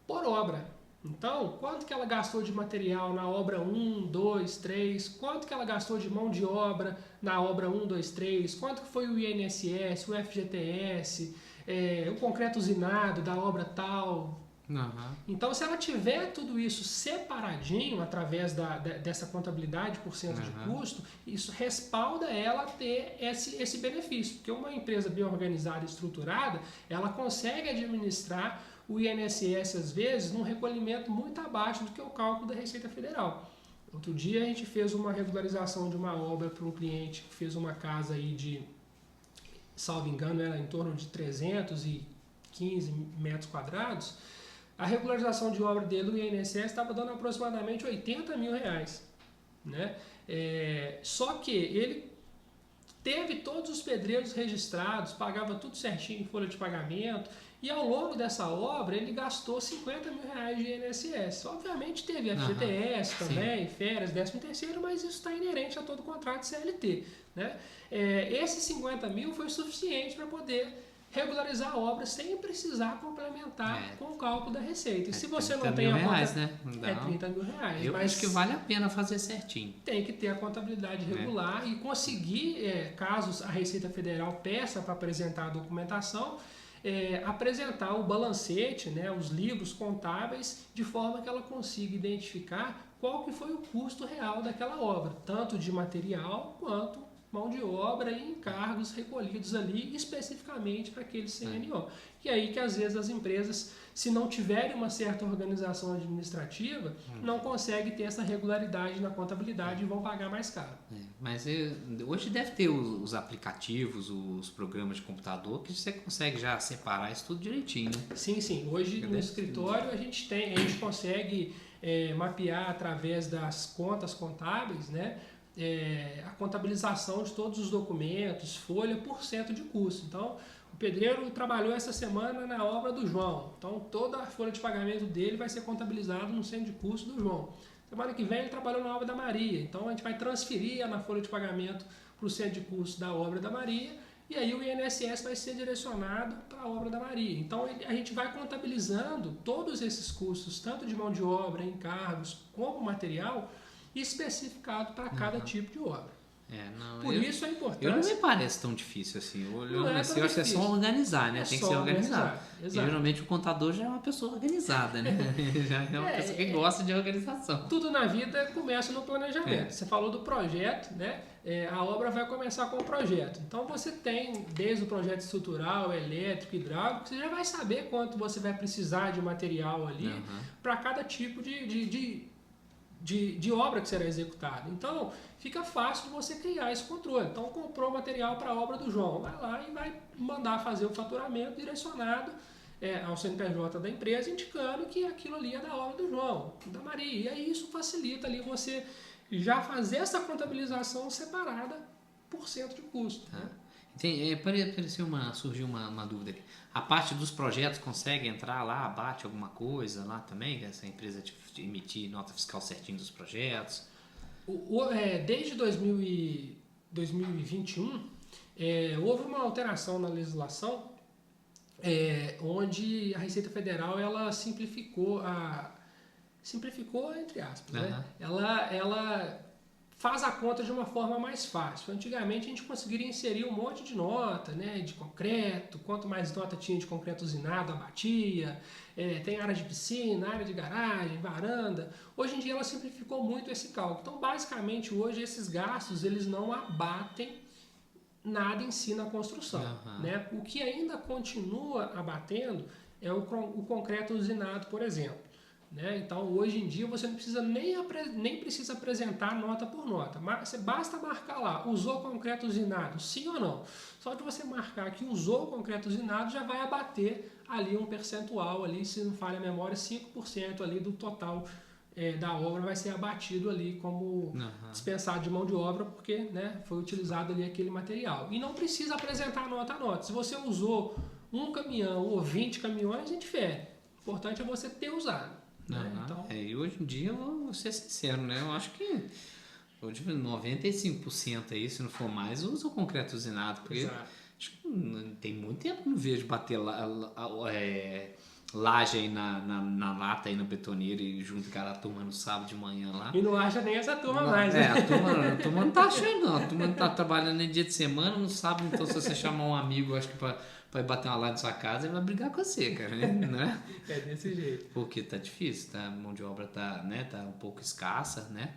por obra. Então, quanto que ela gastou de material na obra 1, 2, 3, quanto que ela gastou de mão de obra na obra 1, 2, 3, quanto que foi o INSS, o FGTS, o concreto usinado da obra tal. Então, se ela tiver tudo isso separadinho através dessa contabilidade por cento de custo, isso respalda ela a ter esse benefício, porque uma empresa bem organizada e estruturada, ela consegue administrar o INSS, às vezes, num recolhimento muito abaixo do que o cálculo da Receita Federal. Outro dia a gente fez uma regularização de uma obra para um cliente que fez uma casa aí de, salvo engano, era em torno de 315 metros quadrados. A regularização de obra dele do INSS estava dando aproximadamente R$80 mil, né? Só que ele teve todos os pedreiros registrados, pagava tudo certinho em folha de pagamento, E ao longo dessa obra, ele gastou R$50 mil de INSS. Obviamente teve FGTS também, férias, 13º, mas isso está inerente a todo contrato de CLT. Né? Esses 50 mil foi suficiente para poder regularizar a obra sem precisar complementar com o cálculo da receita. E se você não tem a conta, né? é R$30 mil. Eu acho que vale a pena fazer certinho. Tem que ter a contabilidade regular e conseguir, caso a Receita Federal peça para apresentar a documentação, apresentar o balancete, né, os livros contábeis, de forma que ela consiga identificar qual que foi o custo real daquela obra, tanto de material quanto mão de obra e encargos recolhidos ali especificamente para aquele CNO. E aí que às vezes as empresas, se não tiverem uma certa organização administrativa, não conseguem ter essa regularidade na contabilidade e vão pagar mais caro. Mas hoje deve ter os aplicativos, os programas de computador, que você consegue já separar isso tudo direitinho, né? Sim. Hoje no escritório a gente consegue mapear através das contas contábeis, né? A contabilização de todos os documentos, folha por cento de custo. Então, o pedreiro trabalhou essa semana na obra do João. Então, toda a folha de pagamento dele vai ser contabilizada no centro de custo do João. Semana que vem ele trabalhou na obra da Maria. Então, a gente vai transferir na folha de pagamento para o centro de custo da obra da Maria. E aí o INSS vai ser direcionado para a obra da Maria. Então, a gente vai contabilizando todos esses custos, tanto de mão de obra, encargos, como material, especificado para cada tipo de obra. Isso é importante. Eu não me parece tão difícil assim. Eu acho que é só organizar, né? Tem que ser organizado. E geralmente o contador já é uma pessoa organizada, né? Já é uma pessoa que gosta de organização. Tudo na vida começa no planejamento. Você falou do projeto, né? A obra vai começar com o projeto. Então você tem, desde o projeto estrutural, elétrico, hidráulico, você já vai saber quanto você vai precisar de material ali para cada tipo de obra que será executada. Então, fica fácil você criar esse controle. Então, comprou material para a obra do João, vai lá e vai mandar fazer o faturamento direcionado ao CNPJ da empresa, indicando que aquilo ali é da obra do João, da Maria. E aí isso facilita ali você já fazer essa contabilização separada por cento de custo. Né? Surgiu uma dúvida aqui. A parte dos projetos consegue entrar lá, abate alguma coisa lá também? Essa empresa emitir nota fiscal certinho dos projetos? Desde 2021, houve uma alteração na legislação onde a Receita Federal ela simplificou entre aspas, né? Ela faz a conta de uma forma mais fácil. Antigamente a gente conseguiria inserir um monte de nota, né, de concreto, quanto mais nota tinha de concreto usinado, abatia, tem área de piscina, área de garagem, varanda. Hoje em dia ela simplificou muito esse cálculo. Então basicamente hoje esses gastos eles não abatem nada em si na construção. Né? O que ainda continua abatendo é o concreto usinado, por exemplo. Né? Então, hoje em dia, você não precisa nem precisa apresentar nota por nota. Você basta marcar lá, usou concreto usinado, sim ou não. Só de você marcar que usou concreto usinado, já vai abater ali um percentual, ali, se não falha a memória, 5% ali do total da obra vai ser abatido ali como dispensado de mão de obra, porque né, foi utilizado ali aquele material. E não precisa apresentar nota a nota. Se você usou um caminhão ou 20 caminhões, indifere. O importante é você ter usado. Então... E hoje em dia, eu vou ser sincero, né? Eu acho que hoje 95% aí, se não for mais, usa o concreto usinado. Porque acho que tem muito tempo que não vejo bater laje aí na lata, aí na betoneira e junto com a turma no sábado de manhã lá. E não acha nem essa turma mais, né? A turma não tá achando, não. A turma não tá trabalhando nem dia de semana, no sábado, então se você chamar um amigo, acho que pra ir bater uma laje na sua casa, ele vai brigar com você, cara, né? É desse jeito. Porque tá difícil, tá? A mão de obra tá um pouco escassa, né?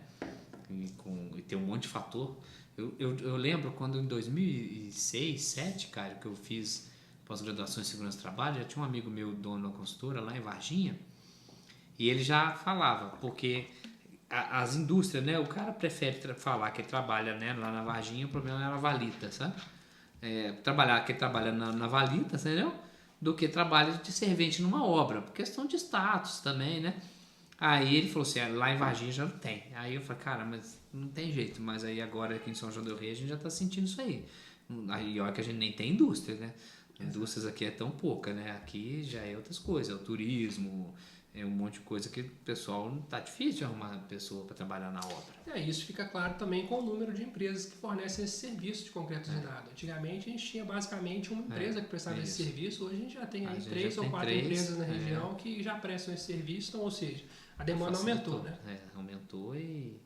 E tem um monte de fator. Eu lembro quando em 2006, 2007, cara, que eu fiz pós-graduação em segurança do trabalho, já tinha um amigo meu, dono da consultora, lá em Varginha, e ele já falava, porque as indústrias, né? O cara prefere falar que ele trabalha, né, lá na Varginha, o problema era a valita, sabe? Que ele trabalha na valita, entendeu? Do que trabalha de servente numa obra, por questão de status também, né? Aí ele falou assim, lá em Varginha já não tem. Aí eu falei, cara, mas não tem jeito, mas aí agora aqui em São João del Rei a gente já tá sentindo isso aí. Aí olha que a gente nem tem indústria, né? Indústrias aqui é tão pouca, né? Aqui já é outras coisas, é o turismo, é um monte de coisa que o pessoal tá difícil de arrumar pessoa para trabalhar na obra. Isso fica claro também com o número de empresas que fornecem esse serviço de concreto usinado. Antigamente a gente tinha basicamente uma empresa que prestava esse serviço, hoje a gente já tem aí 3 ou 4 empresas na região que já prestam esse serviço, então, ou seja, a demanda aumentou, né? Aumentou e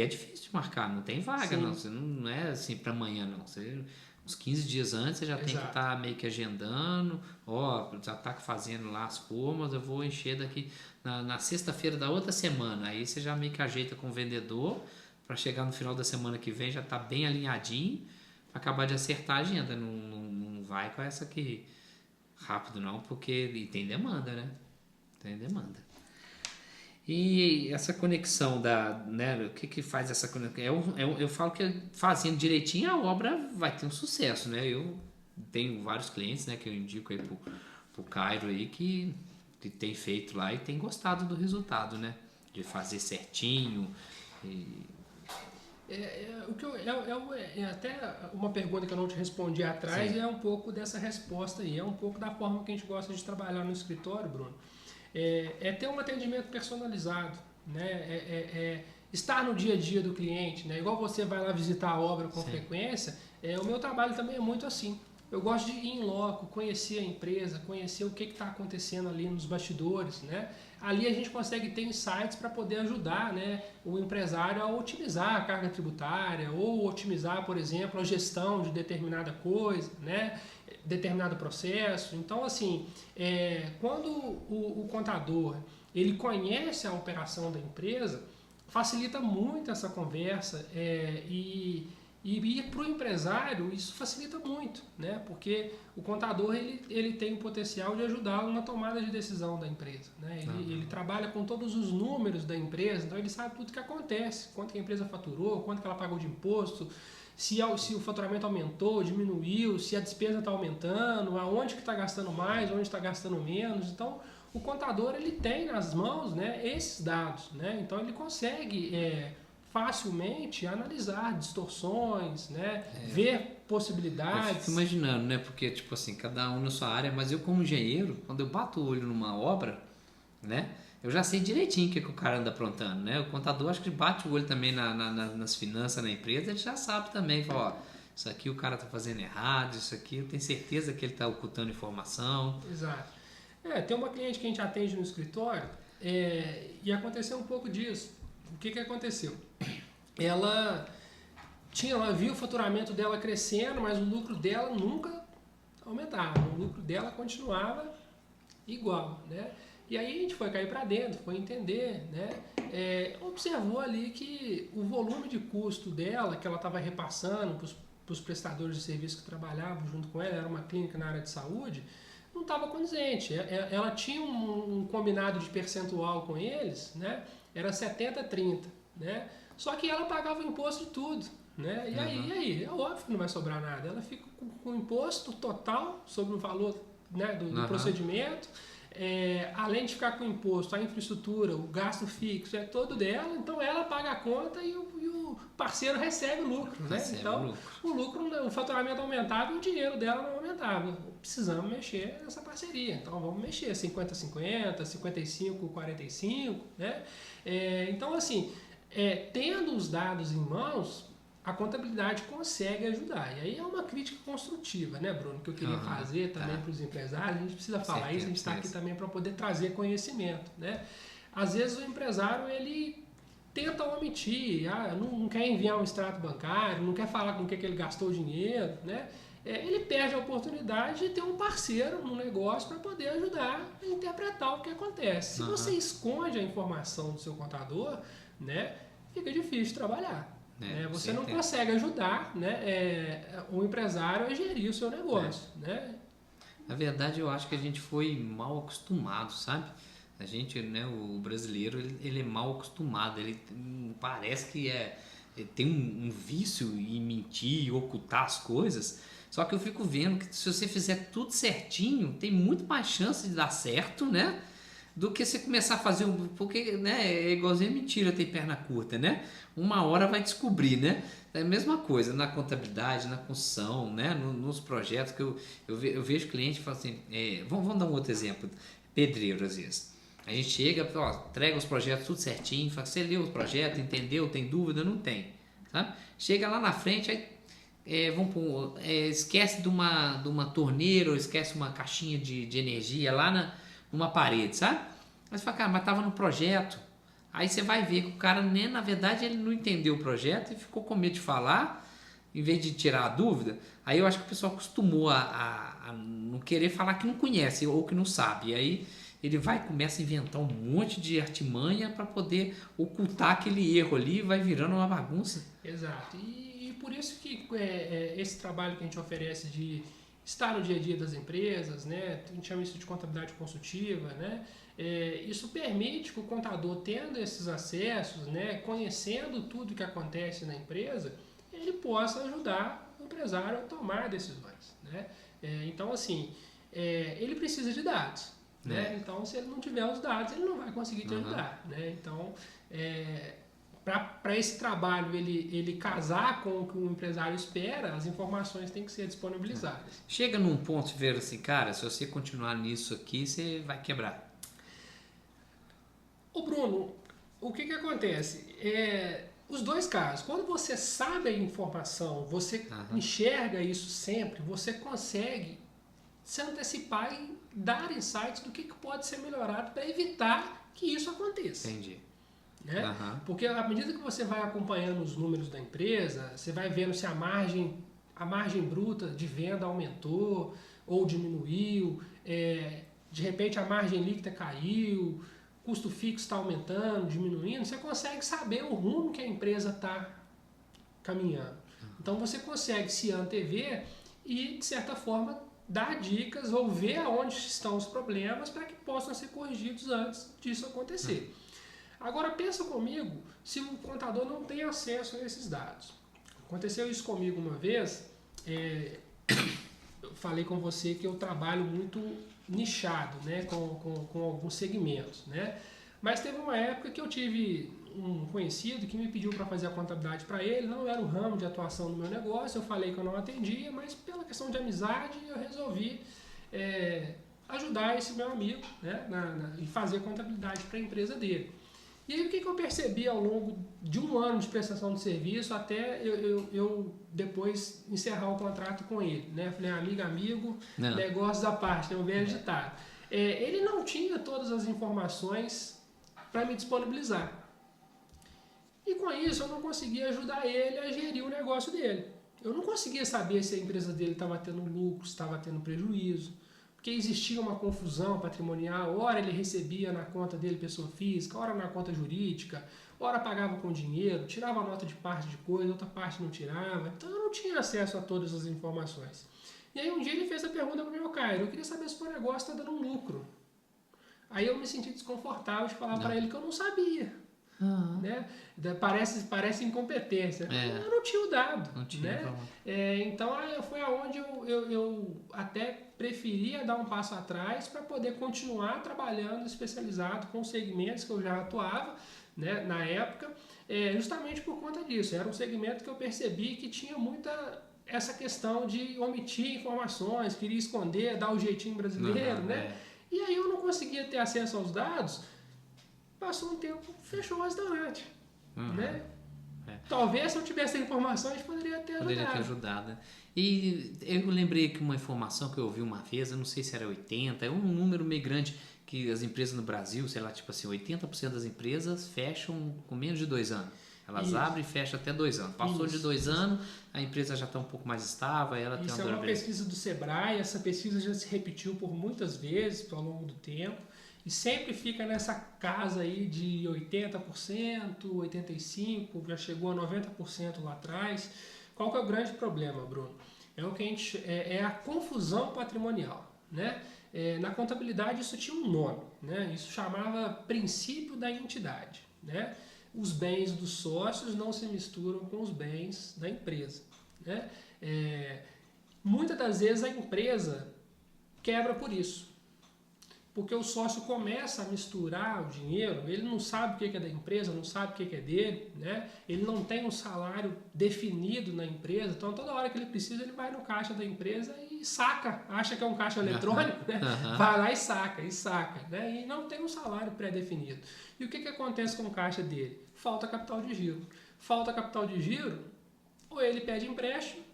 é difícil de marcar, não tem vaga, não. Você não é assim para amanhã, não. Você, uns 15 dias antes você já tem que estar meio que agendando, já está fazendo lá as formas, eu vou encher daqui na sexta-feira da outra semana. Aí você já meio que ajeita com o vendedor para chegar no final da semana que vem já tá bem alinhadinho para acabar de acertar a agenda. Não vai com essa aqui rápido não, porque tem demanda, né? Tem demanda. E essa conexão né, o que faz essa conexão? Eu falo que fazendo direitinho a obra vai ter um sucesso, né? Eu tenho vários clientes, né, que eu indico aí pro Cairo aí que tem feito lá e tem gostado do resultado, né? De fazer certinho. Até uma pergunta que eu não te respondi atrás é um pouco dessa resposta aí, é um pouco da forma que a gente gosta de trabalhar no escritório, Bruno. É ter um atendimento personalizado, né? Estar no dia a dia do cliente, né? Igual você vai lá visitar a obra com frequência, o meu trabalho também é muito assim. Eu gosto de ir em loco, conhecer a empresa, conhecer o que está acontecendo ali nos bastidores, né? Ali a gente consegue ter insights para poder ajudar, né, o empresário a otimizar a carga tributária ou otimizar, por exemplo, a gestão de determinada coisa, né, determinado processo. Então, assim, quando o contador ele conhece a operação da empresa, facilita muito essa conversa e para o empresário isso facilita muito, né? Porque o contador ele tem o potencial de ajudar na tomada de decisão da empresa, né? Ele trabalha com todos os números da empresa, então ele sabe tudo o que acontece, quanto que a empresa faturou, quanto que ela pagou de imposto, se o faturamento aumentou, diminuiu, se a despesa está aumentando, aonde que está gastando mais, onde está gastando menos. Então o contador ele tem nas mãos, né, esses dados, né? Então ele consegue facilmente analisar distorções, né? Ver possibilidades. Eu fico imaginando, né? Porque, tipo assim, cada um na sua área, mas eu como engenheiro, quando eu bato o olho numa obra, né? Eu já sei direitinho o que o cara anda aprontando, né? O contador acho que bate o olho também nas finanças da empresa, ele já sabe também, fala, ó, isso aqui o cara tá fazendo errado, isso aqui eu tenho certeza que ele tá ocultando informação. Exato. Tem uma cliente que a gente atende no escritório e aconteceu um pouco disso. O que aconteceu? Ela viu o faturamento dela crescendo, mas o lucro dela nunca aumentava, o lucro dela continuava igual, né? E aí a gente foi cair para dentro, foi entender, né? Observou ali que o volume de custo dela, que ela estava repassando para os prestadores de serviço que trabalhavam junto com ela, era uma clínica na área de saúde, não estava condizente. Ela tinha um combinado de percentual com eles, né? Era 70-30, né? Só que ela pagava o imposto de tudo, né? E aí, é óbvio que não vai sobrar nada. Ela fica com o imposto total sobre o valor, né, do procedimento, além de ficar com o imposto, a infraestrutura, o gasto fixo, é todo dela, então ela paga a conta e o parceiro recebe o lucro, né? Então, o faturamento aumentava e o dinheiro dela não aumentava. Precisamos mexer nessa parceria, então vamos mexer 50-50, 55-45, né? Então, assim, tendo os dados em mãos, a contabilidade consegue ajudar. E aí é uma crítica construtiva, né, Bruno, que eu queria fazer também para os empresários. A gente precisa falar isso, a gente está aqui também para poder trazer conhecimento, né? Às vezes o empresário, ele tenta omitir, não quer enviar um extrato bancário, não quer falar com o que ele gastou o dinheiro, né? Ele perde a oportunidade de ter um parceiro no negócio para poder ajudar a interpretar o que acontece. Se você esconde a informação do seu contador, né, fica difícil de trabalhar. Você não consegue ajudar, né, o empresário a gerir o seu negócio. Né? Na verdade, eu acho que a gente foi mal acostumado, sabe? A gente, né, o brasileiro, ele é mal acostumado. Ele parece que tem um vício em mentir, ocultar as coisas. Só que eu fico vendo que se você fizer tudo certinho, tem muito mais chance de dar certo, né? do que você começar a fazer porque, né, é igualzinho mentira, tem perna curta, né? Uma hora vai descobrir, né? É a mesma coisa na contabilidade, na construção, né? Nos projetos que eu vejo cliente e falo assim, vamos dar um outro exemplo, pedreiro às vezes. A gente chega, ó, entrega os projetos tudo certinho, fala, você leu os projetos, entendeu, tem dúvida? Não tem, sabe? Chega lá na frente, aí esquece de uma torneira ou esquece uma caixinha de energia lá numa parede, sabe? Mas você fala, cara, mas estava no projeto. Aí você vai ver que o cara, nem na verdade, ele não entendeu o projeto e ficou com medo de falar, em vez de tirar a dúvida. Aí eu acho que o pessoal acostumou a não querer falar que não conhece ou que não sabe. E aí ele vai e começa a inventar um monte de artimanha para poder ocultar aquele erro ali e vai virando uma bagunça. Exato. E por isso que esse trabalho que a gente oferece de estar no dia a dia das empresas, né? A gente chama isso de contabilidade consultiva, né? Isso permite que o contador, tendo esses acessos, né, conhecendo tudo que acontece na empresa, ele possa ajudar o empresário a tomar decisões, né? Então, assim, ele precisa de dados, né? Então, se ele não tiver os dados, ele não vai conseguir te ajudar, né? Então, para esse trabalho ele casar com o que o empresário espera, as informações têm que ser disponibilizadas. Chega num ponto de ver assim, cara, se você continuar nisso aqui, você vai quebrar. Ô Bruno, o que acontece? Os dois casos, quando você sabe a informação, você enxerga isso sempre, você consegue se antecipar e dar insights do que pode ser melhorado para evitar que isso aconteça. Entendi. Né? Porque à medida que você vai acompanhando os números da empresa, você vai vendo se a margem bruta de venda aumentou ou diminuiu, de repente a margem líquida caiu, o custo fixo está aumentando, diminuindo, você consegue saber o rumo que a empresa está caminhando. Então você consegue se antever e, de certa forma, dar dicas ou ver aonde estão os problemas para que possam ser corrigidos antes disso acontecer. Agora pensa comigo se o contador não tem acesso a esses dados. Aconteceu isso comigo uma vez, eu falei com você que eu trabalho muito nichado, né, com alguns segmentos, né? Mas teve uma época que eu tive um conhecido que me pediu para fazer a contabilidade para ele, não era o ramo de atuação do meu negócio, eu falei que eu não atendia, mas pela questão de amizade eu resolvi ajudar esse meu amigo, né, e fazer contabilidade para a empresa dele. E aí o que eu percebi ao longo de um ano de prestação de serviço até eu depois encerrar o contrato com ele, né? Falei, amigo, negócios à parte, né? Um velho ditado. Ele não tinha todas as informações para me disponibilizar. E com isso eu não conseguia ajudar ele a gerir o negócio dele. Eu não conseguia saber se a empresa dele estava tendo lucro, se estava tendo prejuízo. Porque existia uma confusão patrimonial, ora ele recebia na conta dele pessoa física, ora na conta jurídica, ora pagava com dinheiro, tirava nota de parte de coisa, outra parte não tirava. Então eu não tinha acesso a todas as informações. E aí um dia ele fez a pergunta para o meu Caio, eu queria saber se o meu negócio está dando um lucro. Aí eu me senti desconfortável de falar para ele que eu não sabia. Né? Parece incompetência. Eu não tinha o dado. Não tinha, né? Então foi aonde eu até preferia dar um passo atrás para poder continuar trabalhando especializado com os segmentos que eu já atuava, né, na época, justamente por conta disso. Era um segmento que eu percebi que tinha muita essa questão de omitir informações, queria esconder, dar o jeitinho brasileiro, né? E aí eu não conseguia ter acesso aos dados. Passou um tempo, fechou o restaurante, né? Talvez se eu tivesse a informação, a gente poderia ter ajudado. E eu lembrei que uma informação que eu ouvi uma vez, eu não sei se era 80, é um número meio grande, que as empresas no Brasil, sei lá, tipo assim, 80% das empresas fecham com menos de 2 anos. Elas abrem e fecham até 2 anos. Passou de 2 anos, a empresa já está um pouco mais estável. Isso é uma pesquisa do Sebrae, essa pesquisa já se repetiu por muitas vezes ao longo do tempo. E sempre fica nessa casa aí de 80%, 85%, já chegou a 90% lá atrás. Qual que é o grande problema, Bruno? É a confusão patrimonial, né? Na contabilidade isso tinha um nome, né? Isso chamava princípio da entidade, né? Os bens dos sócios não se misturam com os bens da empresa, né? Muitas das vezes a empresa quebra por isso. porque o sócio começa a misturar o dinheiro, ele não sabe o que é da empresa, não sabe o que é dele, né? Ele não tem um salário definido na empresa, então toda hora que ele precisa ele vai no caixa da empresa e saca, acha que é um caixa eletrônico, né? Vai lá e saca, né? E não tem um salário pré-definido. E o que acontece com o caixa dele? Falta capital de giro. Falta capital de giro, ou ele pede empréstimo,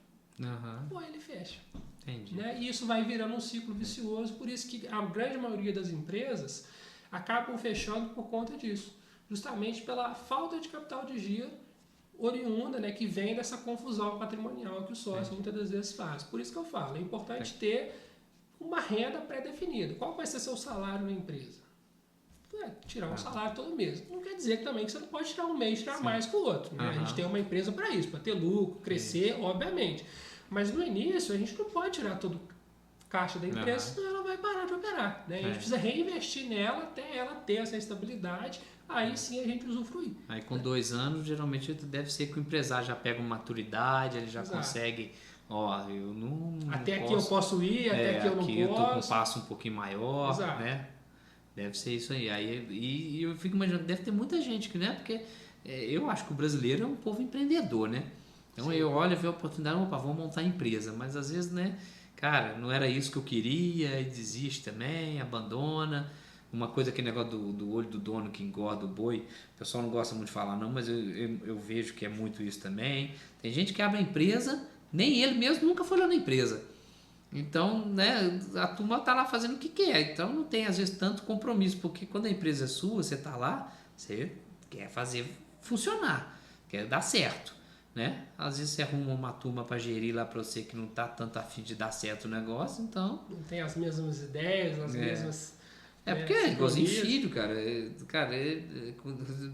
ou ele fecha. Entendi. Né? E isso vai virando um ciclo vicioso, por isso que a grande maioria das empresas acabam fechando por conta disso, justamente pela falta de capital de giro oriunda, né, que vem dessa confusão patrimonial que o sócio muitas das vezes faz. Por isso que eu falo, é importante ter uma renda pré-definida. Qual vai ser seu salário na empresa? Tirar um salário todo mês. Não quer dizer também que você não pode tirar um mês e tirar mais que o outro. Né? A gente tem uma empresa para isso, para ter lucro, crescer, obviamente. Mas no início a gente não pode tirar todo o caixa da empresa, senão ela vai parar de operar. Né? A gente precisa reinvestir nela até ela ter essa estabilidade, aí sim a gente usufruir. Aí com 2 anos, geralmente deve ser que o empresário já pega uma maturidade, ele já consegue, eu não até posso, aqui eu posso ir, até aqui eu não aqui posso. Eu tô com um passo um pouquinho maior, né? Deve ser isso aí. E eu fico imaginando, deve ter muita gente que, né? Porque eu acho que o brasileiro é um povo empreendedor, né? Então eu olho, vejo a oportunidade, vamos montar empresa. Mas às vezes, né? Cara, não era isso que eu queria e desiste também, abandona. Uma coisa, aquele negócio do olho do dono que engorda o boi, o pessoal não gosta muito de falar não, mas eu vejo que é muito isso também. Tem gente que abre a empresa, nem ele mesmo nunca foi lá na empresa. Então, né, a turma tá lá fazendo o que quer, então não tem às vezes tanto compromisso, porque quando a empresa é sua, você tá lá, você quer fazer funcionar, quer dar certo, né? Às vezes você arruma uma turma para gerir lá para você que não tá tanto afim de dar certo o negócio, então... Não tem as mesmas ideias, as mesmas... porque é igualzinho filho, cara.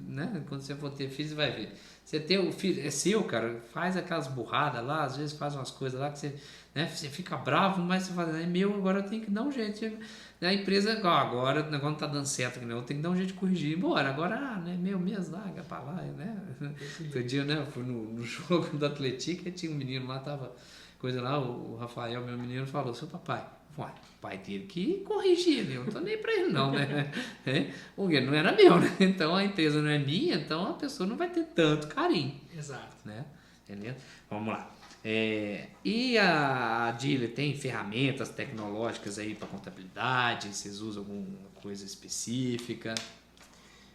Né? Quando você for ter filho, você vai ver. Você tem o filho, é seu, cara, faz aquelas burradas lá, às vezes faz umas coisas lá que você, né, você fica bravo, mas você fala, é meu, agora eu tenho que dar um jeito. A empresa, agora o negócio não tá dando certo, né? Eu tenho que dar um jeito de corrigir. Embora, agora, né, meu mesmo, larga pra lá, né? Outro dia, né, eu fui no jogo do Atlético e tinha um menino lá, tava coisa lá, o Rafael, meu menino, falou, seu papai, o pai dele que corrigir, né? Eu não tô nem pra ele não, né? Porque não era meu, né? Então a empresa não é minha, então a pessoa não vai ter tanto carinho. Exato. Né? Entendeu? Vamos lá. E a Dealer tem ferramentas tecnológicas aí para contabilidade? Vocês usam alguma coisa específica?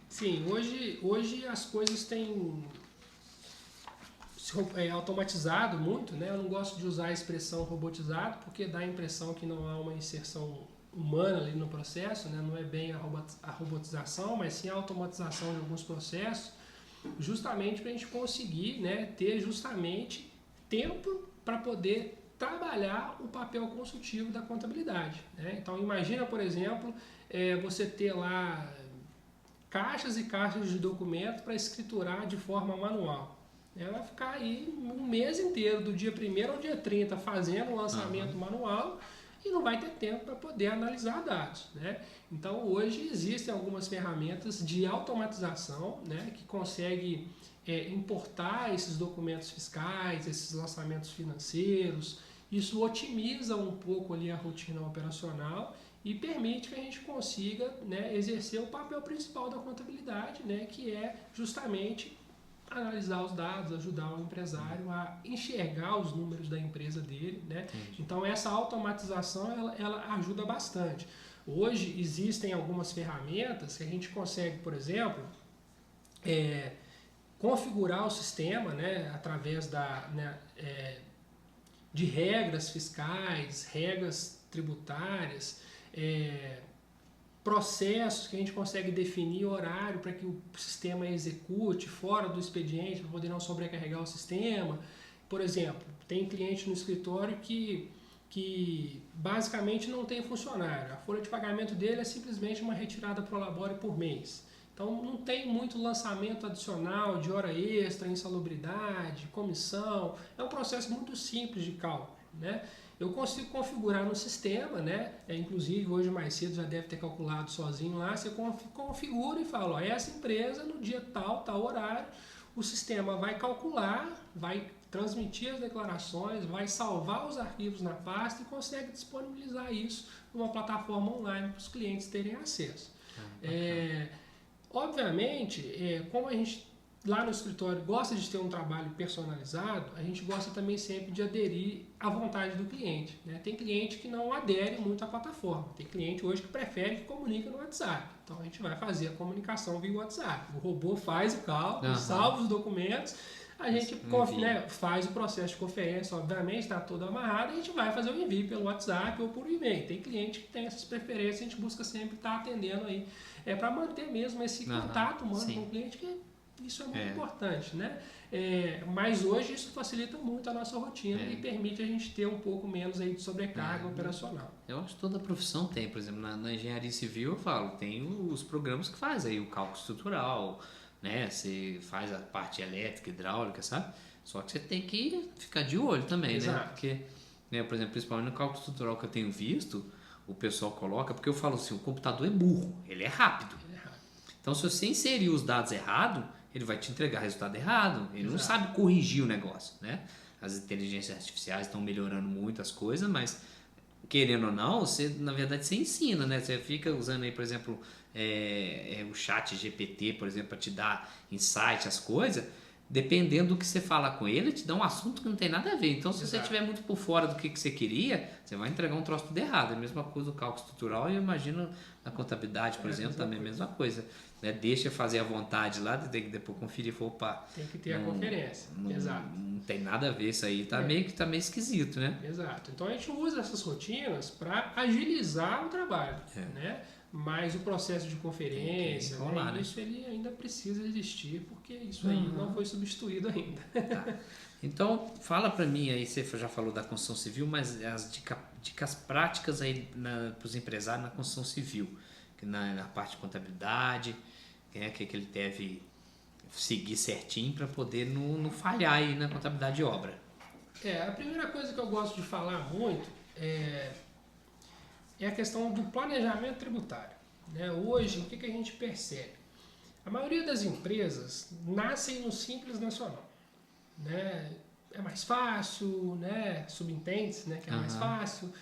Sim, hoje as coisas têm automatizado muito, né? Eu não gosto de usar a expressão robotizado porque dá a impressão que não há uma inserção humana ali no processo, né? Não é bem a robotização, mas sim a automatização de alguns processos, justamente para a gente conseguir, né, ter justamente tempo para poder trabalhar o papel consultivo da contabilidade. Né? Então imagina, por exemplo, você ter lá caixas e caixas de documento para escriturar de forma manual. Ela vai ficar aí um mês inteiro, do dia 1º ao dia 30, fazendo o lançamento manual e não vai ter tempo para poder analisar dados. Né? Então, hoje existem algumas ferramentas de automatização, né, que conseguem importar esses documentos fiscais, esses lançamentos financeiros. Isso otimiza um pouco ali a rotina operacional e permite que a gente consiga, né, exercer o papel principal da contabilidade, né, que é justamente analisar os dados, ajudar o empresário a enxergar os números da empresa dele, né? Então essa automatização ela ajuda bastante. Hoje existem algumas ferramentas que a gente consegue, por exemplo, configurar o sistema, né, através de regras fiscais, regras tributárias, processos que a gente consegue definir horário para que o sistema execute fora do expediente, para poder não sobrecarregar o sistema. Por exemplo, tem cliente no escritório que basicamente não tem funcionário. A folha de pagamento dele é simplesmente uma retirada pro labore por mês. Então não tem muito lançamento adicional de hora extra, insalubridade, comissão. É um processo muito simples de cálculo, né? Eu consigo configurar no sistema, né? Inclusive hoje mais cedo já deve ter calculado sozinho lá. Você configura e fala, essa empresa no dia tal horário, o sistema vai calcular, vai transmitir as declarações, vai salvar os arquivos na pasta e consegue disponibilizar isso numa plataforma online para os clientes terem acesso. Obviamente, como a gente lá no escritório gosta de ter um trabalho personalizado, a gente gosta também sempre de aderir à vontade do cliente, né? Tem cliente que não adere muito à plataforma, tem cliente hoje que prefere que comunique no WhatsApp. Então a gente vai fazer a comunicação via WhatsApp. O robô faz o cálculo, salva os documentos, a gente faz o processo de conferência, obviamente, está tudo amarrado, a gente vai fazer o envio pelo WhatsApp ou por e-mail. Tem cliente que tem essas preferências, a gente busca sempre estar atendendo aí, para manter mesmo esse contato humano com o cliente, que isso é muito importante, né? Mas hoje isso facilita muito a nossa rotina e permite a gente ter um pouco menos aí de sobrecarga operacional. Eu acho que toda profissão tem, por exemplo, na engenharia civil eu falo, tem os programas que faz aí o cálculo estrutural, né? Você faz a parte elétrica, hidráulica, sabe? Só que você tem que ficar de olho também, né? Porque, né, por exemplo, principalmente no cálculo estrutural que eu tenho visto, o pessoal coloca, porque eu falo assim, o computador é burro, ele é rápido. Então, se você inserir os dados errados, ele vai te entregar resultado errado. Ele não sabe corrigir o negócio, né? As inteligências artificiais estão melhorando muito as coisas, mas querendo ou não, você, na verdade, você ensina, né? Você fica usando aí, por exemplo, o chat GPT, por exemplo, para te dar insight, as coisas. Dependendo do que você fala com ele te dá um assunto que não tem nada a ver. Então, se você estiver muito por fora do que você queria, você vai entregar um troço tudo errado. É a mesma coisa do cálculo estrutural e eu imagino na contabilidade, por exemplo, também é a mesma coisa. Né? Deixa fazer à vontade lá, tem que depois conferir, opa, tem que ter a conferência. Não tem nada a ver isso aí, tá meio esquisito, né? Exato. Então a gente usa essas rotinas para agilizar o trabalho, né? Mas o processo de conferência, rolar, isso ele ainda precisa existir, porque isso aí não foi substituído ainda. Tá. Então, fala para mim aí, você já falou da construção civil, mas as dicas práticas aí para os empresários na construção civil, na parte de contabilidade, que ele deve seguir certinho para poder não falhar aí na contabilidade de obra. A primeira coisa que eu gosto de falar muito é a questão do planejamento tributário. Né? Hoje, o que a gente percebe? A maioria das empresas nascem no Simples Nacional. Né? É mais fácil, né? Subentende-se, né? Que é mais fácil.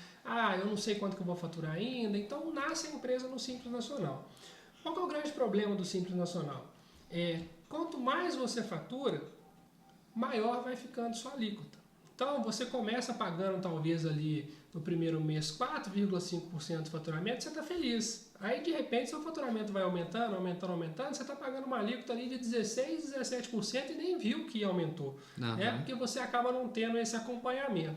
Eu não sei quanto que eu vou faturar ainda. Então, nasce a empresa no Simples Nacional. Qual que é o grande problema do Simples Nacional? Quanto mais você fatura, maior vai ficando sua alíquota. Então, você começa pagando talvez ali no primeiro mês 4,5% do faturamento, você está feliz. Aí, de repente, seu faturamento vai aumentando, você está pagando uma alíquota ali de 16%, 17% e nem viu que aumentou. Né? Porque você acaba não tendo esse acompanhamento.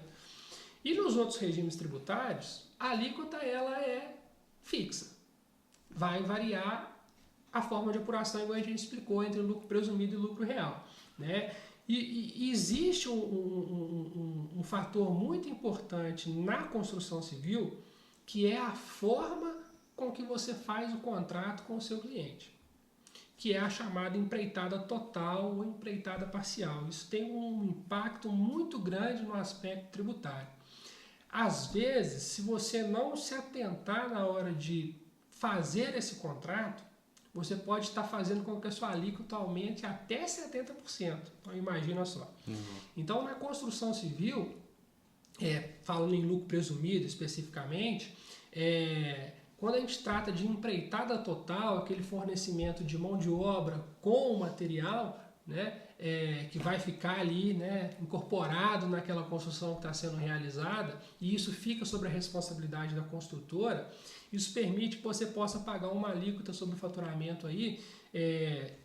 E nos outros regimes tributários, a alíquota ela é fixa. Vai variar a forma de apuração, igual a gente explicou, entre lucro presumido e lucro real. Né? E existe um fator muito importante na construção civil, que é a forma com que você faz o contrato com o seu cliente, que é a chamada empreitada total ou empreitada parcial. Isso tem um impacto muito grande no aspecto tributário. Às vezes, se você não se atentar na hora de fazer esse contrato, você pode estar fazendo com que a sua alíquota aumente até 70%. Então, imagina só. Então, na construção civil, falando em lucro presumido especificamente, quando a gente trata de empreitada total, aquele fornecimento de mão de obra com o material, né, que vai ficar ali, né, incorporado naquela construção que está sendo realizada, e isso fica sobre a responsabilidade da construtora, isso permite que você possa pagar uma alíquota sobre o faturamento aí,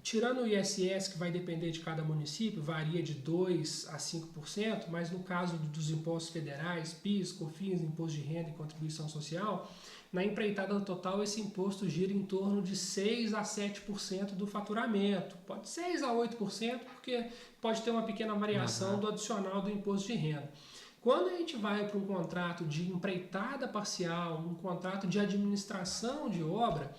tirando o ISS, que vai depender de cada município, varia de 2% a 5%, mas no caso dos impostos federais, PIS, COFINS, Imposto de Renda e Contribuição Social, na empreitada total esse imposto gira em torno de 6% a 7% do faturamento. Pode 6% a 8%, porque pode ter uma pequena variação do adicional do imposto de renda. Quando a gente vai para um contrato de empreitada parcial, um contrato de administração de obra,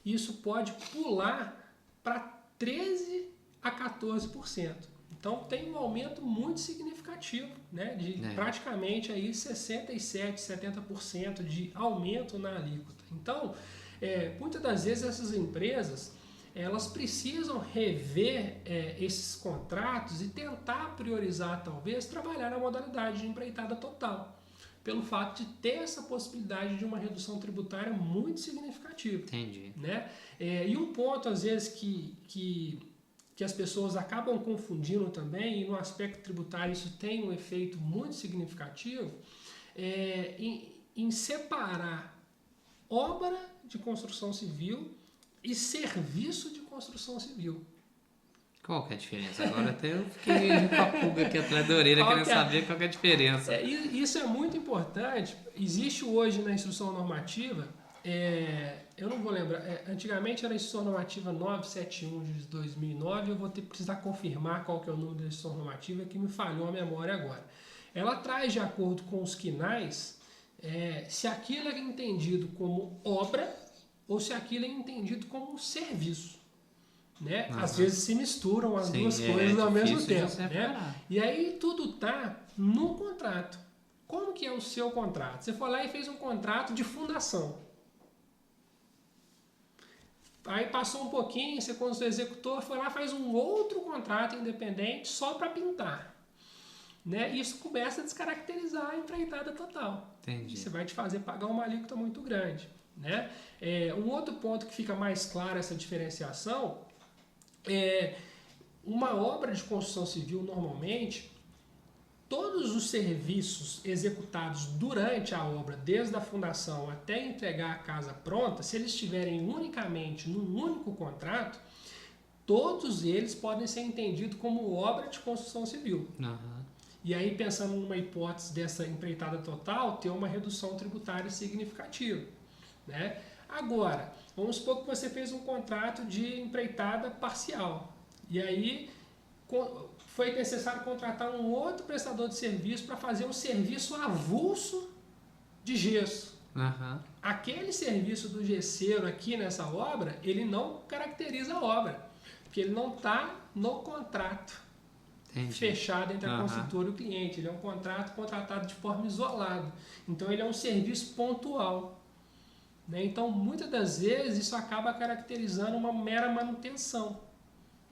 isso pode pular para 13% a 14%. Então tem um aumento muito significativo, né, de praticamente aí 67%, 70% de aumento na alíquota. Então, muitas das vezes essas empresas elas precisam rever esses contratos e tentar priorizar, talvez, trabalhar na modalidade de empreitada total, pelo fato de ter essa possibilidade de uma redução tributária muito significativa. Entendi. Né? E um ponto, às vezes, que as pessoas acabam confundindo também, e no aspecto tributário isso tem um efeito muito significativo, em separar obra de construção civil e serviço de construção civil. Qual que é a diferença? Agora até eu fiquei com a pulga aqui atrás da orelha querendo saber qual que é a diferença. Isso é muito importante. Existe hoje na instrução normativa, eu não vou lembrar, antigamente era a instrução normativa 971 de 2009, eu vou precisar confirmar qual que é o número da instrução normativa, que me falhou a memória agora. Ela traz, de acordo com os quinais, se aquilo é entendido como obra ou se aquilo é entendido como serviço. Né? Às vezes se misturam as duas coisas ao mesmo tempo. Né? E aí tudo está no contrato. Como que é o seu contrato? Você foi lá e fez um contrato de fundação. Aí passou um pouquinho, você quando o executor foi lá e faz um outro contrato independente só para pintar. Né? Isso começa a descaracterizar a empreitada total. Entendi. Você vai te fazer pagar uma alíquota muito grande. Né? Um outro ponto que fica mais claro essa diferenciação uma obra de construção civil, normalmente, todos os serviços executados durante a obra, desde a fundação até entregar a casa pronta, se eles estiverem unicamente num único contrato, todos eles podem ser entendidos como obra de construção civil. Uhum. E aí, pensando numa hipótese dessa empreitada total, ter uma redução tributária significativa. Né? Agora, vamos supor que você fez um contrato de empreitada parcial. E aí foi necessário contratar um outro prestador de serviço para fazer um serviço avulso de gesso. Uhum. Aquele serviço do gesseiro aqui nessa obra, ele não caracteriza a obra, porque ele não está no contrato. Entendi. Fechado entre a construtora e o cliente. Ele é um contrato contratado de forma isolada. Então, ele é um serviço pontual. Né? Então, muitas das vezes, isso acaba caracterizando uma mera manutenção,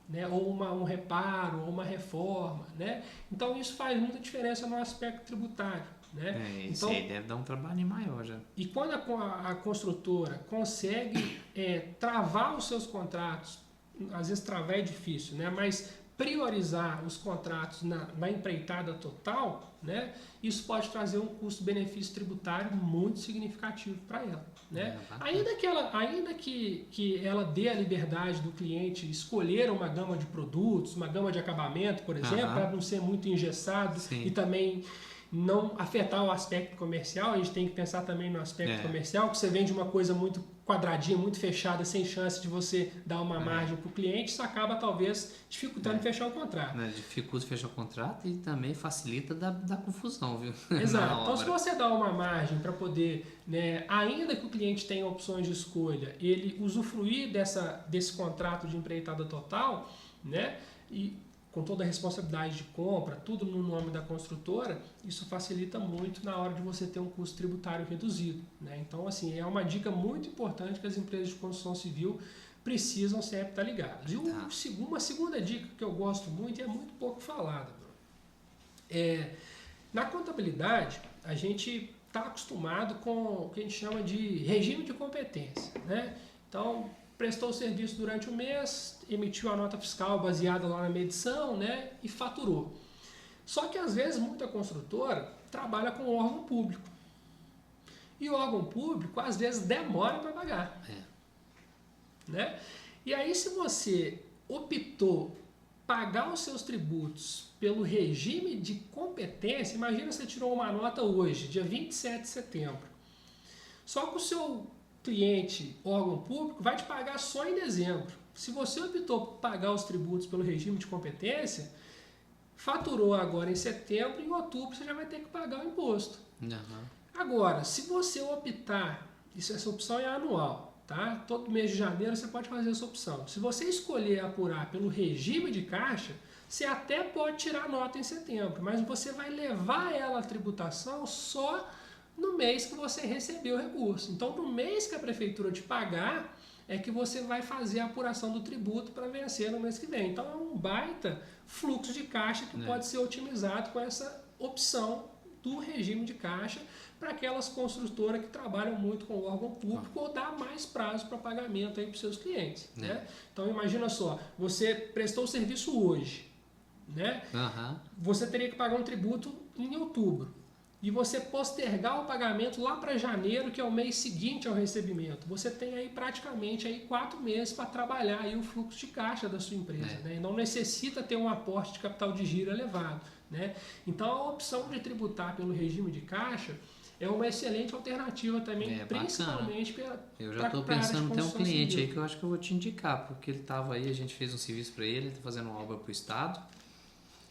né? Ou um reparo, ou uma reforma. Né? Então, isso faz muita diferença no aspecto tributário. Né? Isso aí deve dar um trabalho maior já. E quando a construtora consegue travar os seus contratos, às vezes travar é difícil, né? Mas priorizar os contratos na empreitada total, né? Isso pode trazer um custo-benefício tributário muito significativo para ela. Né? Ainda que ela dê a liberdade do cliente escolher uma gama de produtos, uma gama de acabamento, por exemplo, para não ser muito engessado. Sim. E também não afetar o aspecto comercial, a gente tem que pensar também no aspecto comercial, que você vende uma coisa muito quadradinha, muito fechada, sem chance de você dar uma margem para o cliente, isso acaba talvez dificultando fechar o contrato. Dificulta fechar o contrato e também facilita da confusão, viu? Exato. Então, se você dá uma margem para poder, né, ainda que o cliente tenha opções de escolha, ele usufruir desse contrato de empreitada total, né, e com toda a responsabilidade de compra, tudo no nome da construtora, isso facilita muito na hora de você ter um custo tributário reduzido. Né? Então, assim, é uma dica muito importante que as empresas de construção civil precisam sempre estar ligadas. E uma segunda dica que eu gosto muito e é muito pouco falada. Na contabilidade, a gente está acostumado com o que a gente chama de regime de competência. Né? Então, prestou o serviço durante o mês, emitiu a nota fiscal baseada lá na medição, né, e faturou. Só que às vezes muita construtora trabalha com órgão público. E o órgão público às vezes demora para pagar. Né? E aí se você optou pagar os seus tributos pelo regime de competência, imagina você tirou uma nota hoje, dia 27 de setembro. Só que o seu cliente, órgão público, vai te pagar só em dezembro. Se você optou por pagar os tributos pelo regime de competência, faturou agora em setembro, em outubro você já vai ter que pagar o imposto. Agora, se você optar, essa opção é anual, tá? Todo mês de janeiro você pode fazer essa opção. Se você escolher apurar pelo regime de caixa, você até pode tirar a nota em setembro, mas você vai levar ela à tributação só no mês que você recebeu o recurso. Então, no mês que a prefeitura te pagar, é que você vai fazer a apuração do tributo para vencer no mês que vem. Então é um baita fluxo de caixa que pode ser otimizado com essa opção do regime de caixa para aquelas construtoras que trabalham muito com o órgão público ou dá mais prazo para pagamento para os seus clientes. Né? Então imagina só, você prestou o serviço hoje, né? Você teria que pagar um tributo em outubro e você postergar o pagamento lá para janeiro, que é o mês seguinte ao recebimento. Você tem aí praticamente aí 4 meses para trabalhar aí o fluxo de caixa da sua empresa. Né? E não necessita ter um aporte de capital de giro elevado. Né? Então a opção de tributar pelo regime de caixa é uma excelente alternativa também, principalmente para eu já estou pensando, tem um cliente aí que eu acho que eu vou te indicar, porque ele estava aí, a gente fez um serviço para ele está fazendo uma obra para o Estado,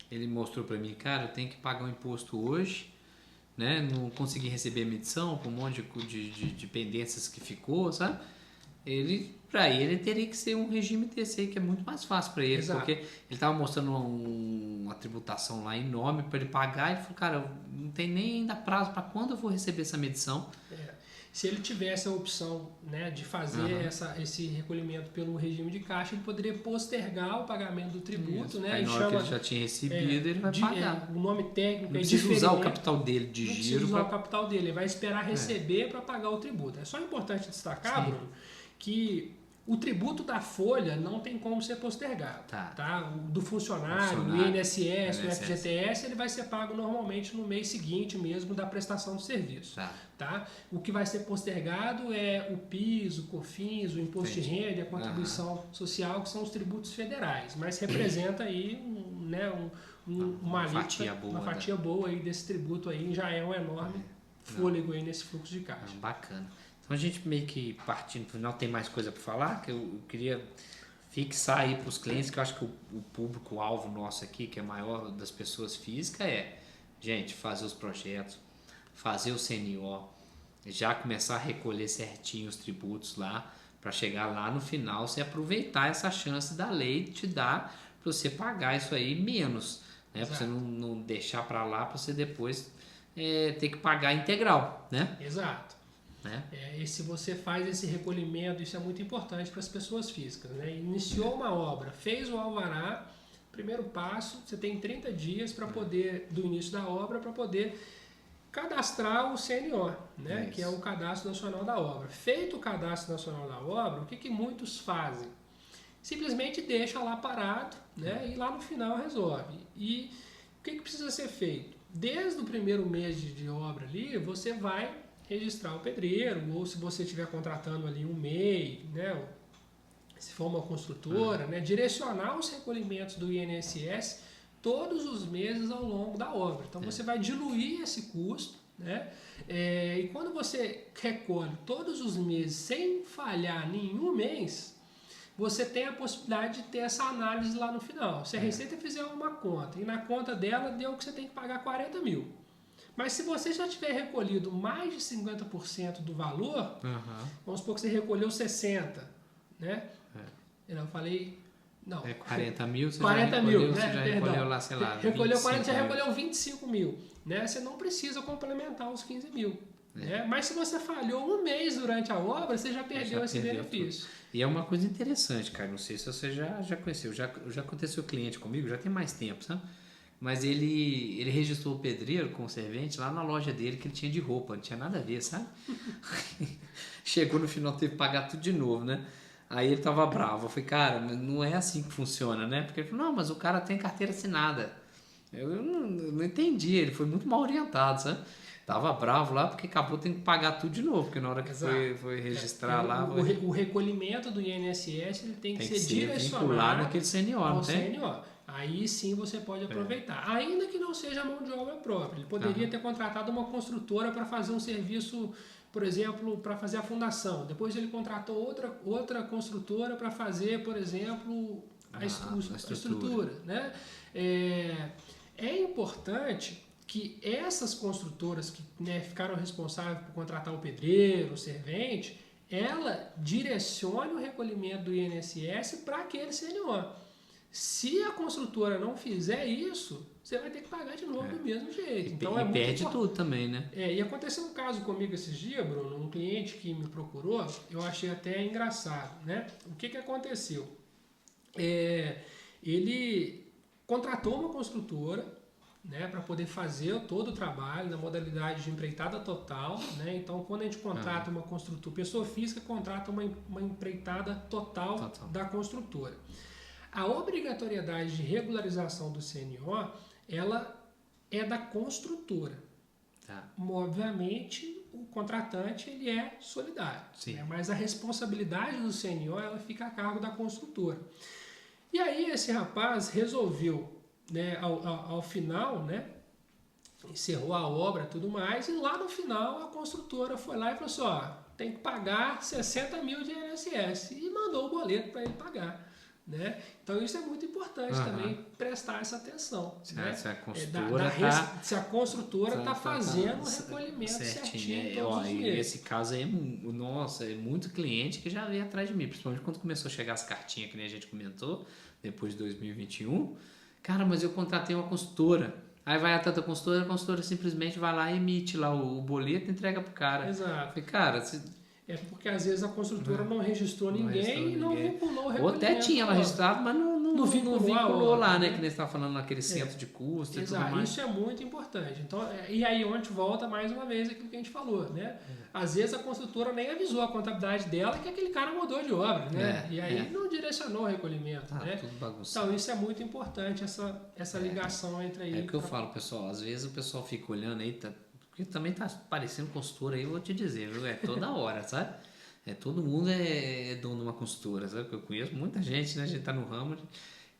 ele mostrou para mim, cara, eu tenho que pagar um imposto hoje, né? Não consegui receber a medição por um monte de pendências que ficou, sabe? Para ele teria que ser um regime desse aí, que é muito mais fácil para ele. Exato. Porque ele estava mostrando uma tributação lá enorme para ele pagar, e ele falou, cara, não tem nem ainda prazo para quando eu vou receber essa medição. Se ele tivesse a opção, né, de fazer esse recolhimento pelo regime de caixa, ele poderia postergar o pagamento do tributo. Né, aí na hora que ele já tinha recebido, ele vai pagar. O nome técnico não precisa usar o capital dele de giro. Não precisa usar o capital dele, ele vai esperar receber para pagar o tributo. É só importante destacar, Bruno, que o tributo da folha não tem como ser postergado. Tá? O do funcionário, o INSS, o FGTS, ele vai ser pago normalmente no mês seguinte mesmo da prestação do serviço. Tá? O que vai ser postergado é o PIS, o COFINS, o Imposto de Renda e a Contribuição Social, que são os tributos federais, mas representa aí uma fatia boa aí desse tributo aí, já é um enorme fôlego aí nesse fluxo de caixa. Bacana. Então a gente meio que partindo para o final, tem mais coisa para falar, que eu queria fixar aí para os clientes, que eu acho que o público-alvo nosso aqui, que é maior das pessoas físicas, gente, fazer os projetos, fazer o CNO, já começar a recolher certinho os tributos lá, para chegar lá no final, você aproveitar essa chance da lei te dar para você pagar isso aí menos, né? Para você não deixar para lá, para você depois ter que pagar integral, né? Exato. E se você faz esse recolhimento, isso é muito importante para as pessoas físicas. Né? Iniciou uma obra, fez o alvará, primeiro passo, você tem 30 dias para poder, do início da obra, para poder cadastrar o CNO, né? Que é o Cadastro Nacional da Obra. Feito o Cadastro Nacional da Obra, o que muitos fazem? Simplesmente deixa lá parado, né? E lá no final resolve. E o que precisa ser feito? Desde o primeiro mês de obra ali, você vai registrar o pedreiro, ou se você estiver contratando ali um MEI, né, se for uma construtora, né, direcionar os recolhimentos do INSS todos os meses ao longo da obra. Então você vai diluir esse custo, né, e quando você recolhe todos os meses sem falhar nenhum mês, você tem a possibilidade de ter essa análise lá no final. Se a Receita fizer uma conta e na conta dela deu que você tem que pagar 40 mil. Mas se você já tiver recolhido mais de 50% do valor, vamos supor que você recolheu 60%, né? Eu falei... Não. 40 mil, você 40 já mil, recolheu, né? você já recolheu lá, sei lá, recolheu 40, já recolheu 25 mil. Né? Você não precisa complementar os 15 mil. Né? Mas se você falhou um mês durante a obra, você já perdeu esse benefício. Tudo. E é uma coisa interessante, cara. Não sei se você já conheceu. Já aconteceu cliente comigo, já tem mais tempo, sabe? Mas ele registrou o pedreiro com o servente lá na loja dele, que ele tinha de roupa, não tinha nada a ver, sabe? Chegou no final, teve que pagar tudo de novo, né? Aí ele tava bravo. Eu falei, cara, não é assim que funciona, né? Porque ele falou, não, mas o cara tem carteira assinada. Eu não entendi, ele foi muito mal orientado, sabe? Tava bravo lá porque acabou tendo que pagar tudo de novo, porque na hora que foi registrar lá... O recolhimento do INSS ele tem que ser direcionado naquele CNO, não tem? CNO. Aí sim você pode aproveitar. Ainda que não seja mão de obra própria. Ele poderia ter contratado uma construtora para fazer um serviço, por exemplo, para fazer a fundação. Depois ele contratou outra construtora para fazer, por exemplo, a estrutura. Né? É importante que essas construtoras que ficaram responsáveis por contratar o pedreiro, o servente, ela direcione o recolhimento do INSS para aquele CNO. Se a construtora não fizer isso, você vai ter que pagar de novo do mesmo jeito. Então, e perde tudo também, né? E aconteceu um caso comigo esses dias, Bruno, um cliente que me procurou, eu achei até engraçado, né? O que aconteceu? Ele contratou uma construtora, né, para poder fazer todo o trabalho na modalidade de empreitada total, né? Então, quando a gente contrata uma construtora, pessoa física contrata uma empreitada total da construtora. A obrigatoriedade de regularização do CNO, ela é da construtora. Obviamente, o contratante ele é solidário, né? Mas a responsabilidade do CNO ela fica a cargo da construtora. E aí esse rapaz resolveu, né, ao final, né, encerrou a obra e tudo mais, e lá no final a construtora foi lá e falou assim, ó, tem que pagar 60 mil de INSS, e mandou o boleto para ele pagar. Né? Então isso é muito importante também, prestar essa atenção. Né? Se a construtora está fazendo o recolhimento certinho todos os meses. Esse caso aí, nossa, é muito cliente que já veio atrás de mim, principalmente quando começou a chegar as cartinhas que nem a gente comentou, depois de 2021. Cara, mas eu contratei uma consultora. Aí vai a tanta consultora, a consultora simplesmente vai lá e emite lá o boleto e entrega pro cara. Exato. Falei, cara, é porque às vezes a construtora não registrou ninguém e não vinculou o recolhimento. Ou até tinha ela registrado, mas não vinculou lá, né? Que nem você estava falando naquele centro de custo e tudo mais. Isso é muito importante. Então, e aí onde volta mais uma vez aquilo que a gente falou, né? Às vezes a construtora nem avisou a contabilidade dela que aquele cara mudou de obra, né? E aí não direcionou o recolhimento, né? Tudo bagunçado. Então isso é muito importante, essa ligação entre aí. É o que eu falo, pessoal. Às vezes o pessoal fica olhando aí, porque também tá parecendo consultora aí, eu vou te dizer, viu? É toda hora, sabe? Todo mundo é dono de uma consultora, sabe? Porque eu conheço muita gente, né? A gente tá no ramo.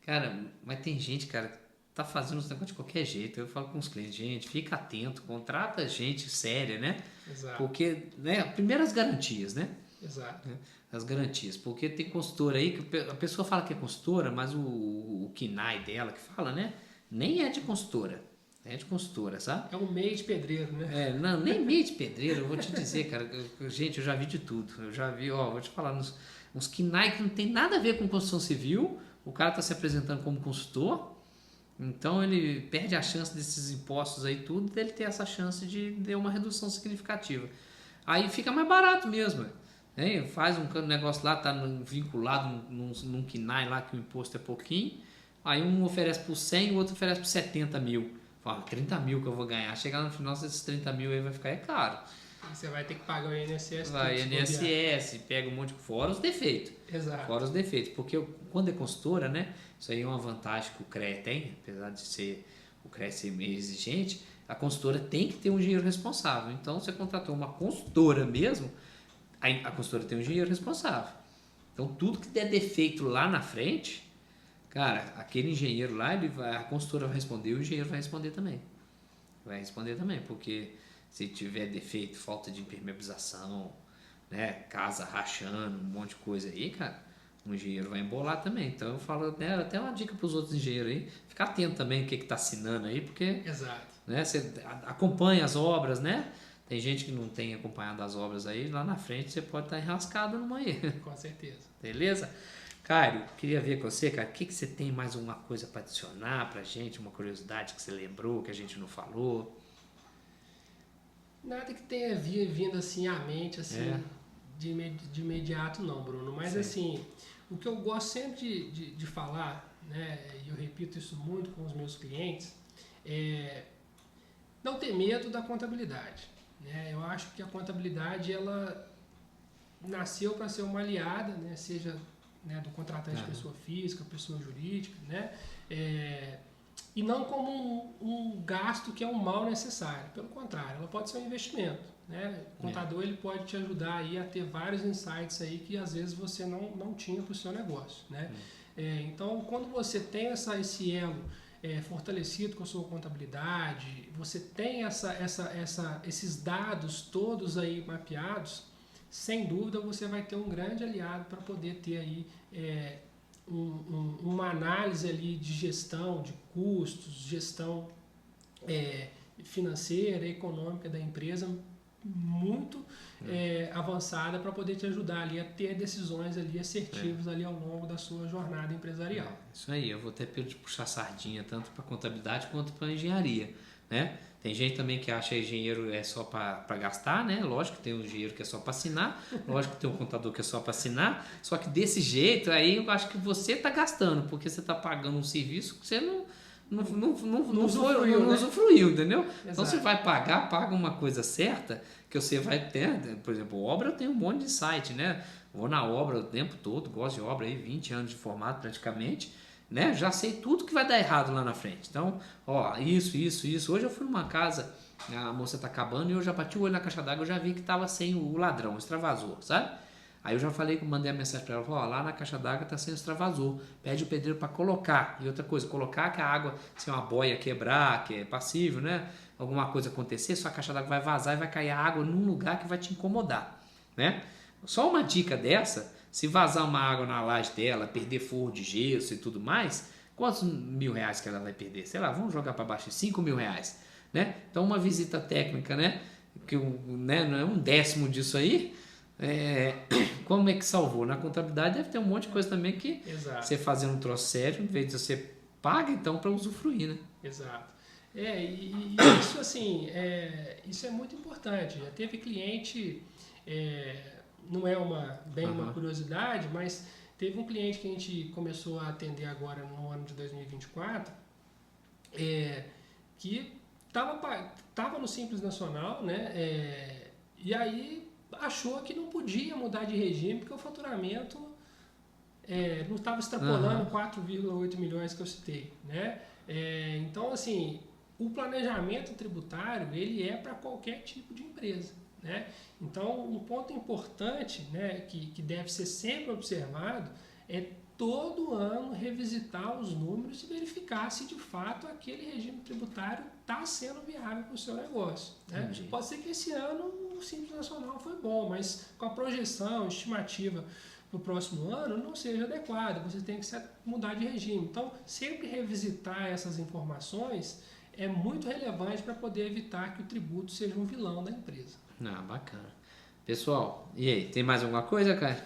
Cara, mas tem gente, cara, que tá fazendo os negócios de qualquer jeito. Eu falo com os clientes, gente, fica atento, contrata gente séria, né? Exato. Porque, né? Primeiro as garantias, né? Exato. As garantias. Porque tem consultora aí que a pessoa fala que é consultora, mas o KNAI dela que fala, né? Nem é de consultora. É de consultora, sabe? É um meio de pedreiro, né? Não, nem meio de pedreiro, eu vou te dizer, cara. Gente, eu já vi de tudo. Eu já vi, vou te falar, uns KNAI que não tem nada a ver com construção civil. O cara tá se apresentando como consultor, então ele perde a chance desses impostos aí tudo, dele ter essa chance de ter uma redução significativa. Aí fica mais barato mesmo. Né? Faz um negócio lá, tá vinculado num KNAI lá que o imposto é pouquinho. Aí um oferece por 100 e o outro oferece por 70 mil. Fala, 30 mil que eu vou ganhar. Chegar no final, esses 30 mil aí vai ficar caro. Você vai ter que pagar o INSS. Vai, INSS, pega um monte de... Fora os defeitos. Exato. Fora os defeitos. Porque quando é consultora, né? Isso aí é uma vantagem que o CREA tem, apesar de ser o CREA ser meio exigente, a consultora tem que ter um engenheiro responsável. Então, você contratou uma consultora mesmo, aí a consultora tem um engenheiro responsável. Então, tudo que der defeito lá na frente... Cara, aquele engenheiro lá, a consultora vai responder, o engenheiro vai responder também. Vai responder também, porque se tiver defeito, falta de impermeabilização, né, casa rachando, um monte de coisa aí, cara, o engenheiro vai embolar também. Então eu falo, né, até uma dica para os outros engenheiros aí, ficar atento também o que está assinando aí, porque Exato. Né, você acompanha as obras, né? Tem gente que não tem acompanhado as obras aí, lá na frente você pode estar enrascado numa aí. Com certeza. Beleza? Caio, queria ver com você, cara, o que você tem mais alguma coisa para adicionar pra gente, uma curiosidade que você lembrou, que a gente não falou? Nada que tenha vindo assim à mente, assim, de imediato não, Bruno. Mas assim, o que eu gosto sempre de falar, né, e eu repito isso muito com os meus clientes, é não ter medo da contabilidade. Né? Eu acho que a contabilidade, ela nasceu para ser uma aliada, né, seja... Né, do contratante pessoa física, pessoa jurídica, né, e não como um gasto que é um mal necessário. Pelo contrário, ela pode ser um investimento. Né? O contador ele pode te ajudar aí a ter vários insights aí que às vezes você não tinha para o seu negócio. Né? Então, quando você tem esse elo fortalecido com a sua contabilidade, você tem esses dados todos aí mapeados, sem dúvida você vai ter um grande aliado para poder ter aí uma análise ali de gestão de custos, gestão financeira, econômica da empresa muito avançada para poder te ajudar ali a ter decisões ali assertivas ali ao longo da sua jornada empresarial. Isso aí, eu vou até puxar sardinha tanto para contabilidade quanto para engenharia, né? Tem gente também que acha que engenheiro é só para gastar, né? Lógico que tem um engenheiro que é só para assinar, lógico que tem um contador que é só para assinar, só que desse jeito aí eu acho que você está gastando, porque você está pagando um serviço que você não usufruiu, entendeu? Exato. Então você vai paga uma coisa certa que você vai ter, por exemplo, obra eu tenho um monte de site, né? Vou na obra o tempo todo, gosto de obra aí, 20 anos de formado praticamente, né? Já sei tudo que vai dar errado lá na frente. Então, ó, isso. Hoje eu fui numa casa, a moça tá acabando e eu já bati o olho na caixa d'água, eu já vi que tava sem o ladrão, o extravasor, sabe? Aí eu já mandei a mensagem para ela, ó, lá na caixa d'água tá sem o extravasor, pede o pedreiro para colocar. E outra coisa, colocar que a água, se uma boia quebrar, que é passível, né? Alguma coisa acontecer, sua caixa d'água vai vazar e vai cair a água num lugar que vai te incomodar, né? Só uma dica dessa, se vazar uma água na laje dela, perder forro de gesso e tudo mais, quantos R$1.000 que ela vai perder? Sei lá, vamos jogar para baixo, R$5.000, né? Então uma visita técnica, né? Que né, não é um décimo disso aí, como é que salvou? Na contabilidade deve ter um monte de coisa também que você fazendo um troço sério, em vez de você paga então para usufruir, né? Exato. E isso assim, isso é muito importante. Já teve cliente, não é uma curiosidade, mas teve um cliente que a gente começou a atender agora no ano de 2024, que estava no Simples Nacional, né? E aí achou que não podia mudar de regime porque o faturamento não estava extrapolando 4,8 milhões que eu citei, né? Então, assim, o planejamento tributário ele é para qualquer tipo de empresa, né? Então, um ponto importante, né, que deve ser sempre observado é todo ano revisitar os números e verificar se de fato aquele regime tributário está sendo viável para o seu negócio, né? Pode ser que esse ano o Simples Nacional foi bom, mas com a projeção estimativa para o próximo ano não seja adequada, você tem que mudar de regime. Então, sempre revisitar essas informações é muito relevante para poder evitar que o tributo seja um vilão da empresa. Bacana. Pessoal, e aí, tem mais alguma coisa, cara?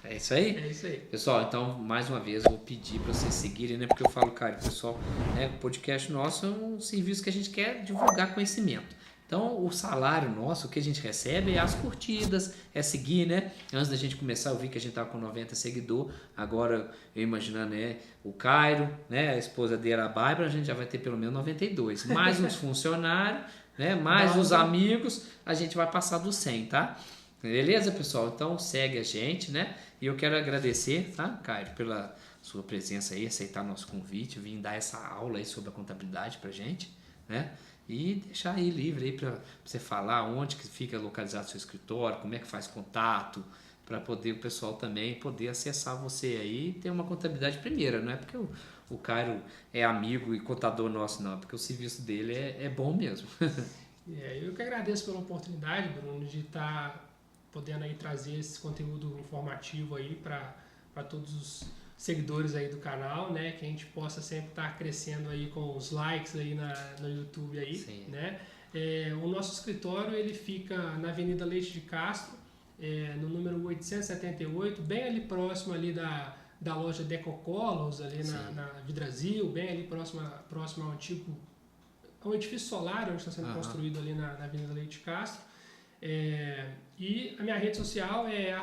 É isso aí? É isso aí. Pessoal, então, mais uma vez, eu vou pedir para vocês seguirem, né? Porque eu falo, cara, pessoal, o podcast nosso é um serviço que a gente quer divulgar conhecimento. Então, o salário nosso, o que a gente recebe é as curtidas, é seguir, né? Antes da gente começar, eu vi que a gente tava com 90 seguidores. Agora, eu imaginando, o Cairo, né? A esposa dele, a Bárbara, a gente já vai ter pelo menos 92. Mais uns funcionários, né? Mais os amigos, a gente vai passar dos 100, tá? Beleza, pessoal? Então, segue a gente, né? E eu quero agradecer, tá, Cairo, pela sua presença aí, aceitar nosso convite, vir dar essa aula aí sobre a contabilidade pra gente, né? E deixar aí livre aí para você falar onde que fica localizado o seu escritório, como é que faz contato, para poder o pessoal também poder acessar você aí e ter uma contabilidade primeira. Não é porque o Cairo é amigo e contador nosso, não, é porque o serviço dele é bom mesmo. Eu que agradeço pela oportunidade, Bruno, de estar podendo aí trazer esse conteúdo informativo aí para todos os seguidores aí do canal, né, que a gente possa sempre estar crescendo aí com os likes aí no YouTube aí. Sim. Né? O nosso escritório ele fica na Avenida Leite de Castro, no número 878, bem ali próximo ali da loja Decocolors, ali na Vidrasil, bem ali próximo ao antigo ao edifício solar, onde está sendo construído ali na Avenida Leite de Castro. E a minha rede social é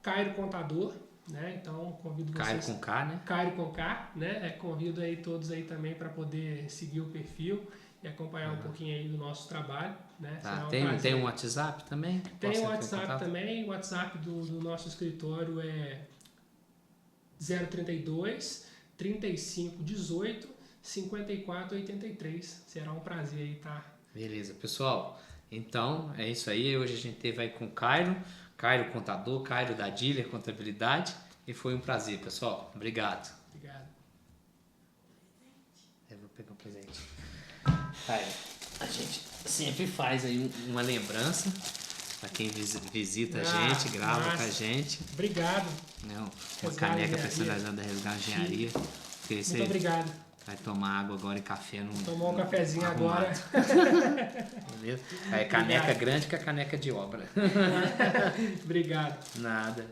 @CairoContador, né? Então convido vocês. Cairo com K, né? Cairo com K, né? Convido aí todos aí também para poder seguir o perfil e acompanhar um pouquinho aí do nosso trabalho, né? Tá. Tem um WhatsApp também? Tem um WhatsApp também. O WhatsApp do nosso escritório é 032 35 18 54 83. Será um prazer aí, tá? Beleza, pessoal. Então, é isso aí. Hoje a gente teve aí com o Cairo Contador, Cairo da Dealer Contabilidade. E foi um prazer, pessoal. Obrigado. Obrigado. Eu vou pegar um presente. Cairo, a gente sempre faz aí uma lembrança para quem visita a gente, grava com a gente. Obrigado. Não, uma caneca personalizada da Resgal Engenharia. Muito obrigado. Vai tomar água agora e café no. Tomar um cafezinho arrumado. agora. Beleza? Aí caneca grande que a caneca de obra. Obrigado. Nada.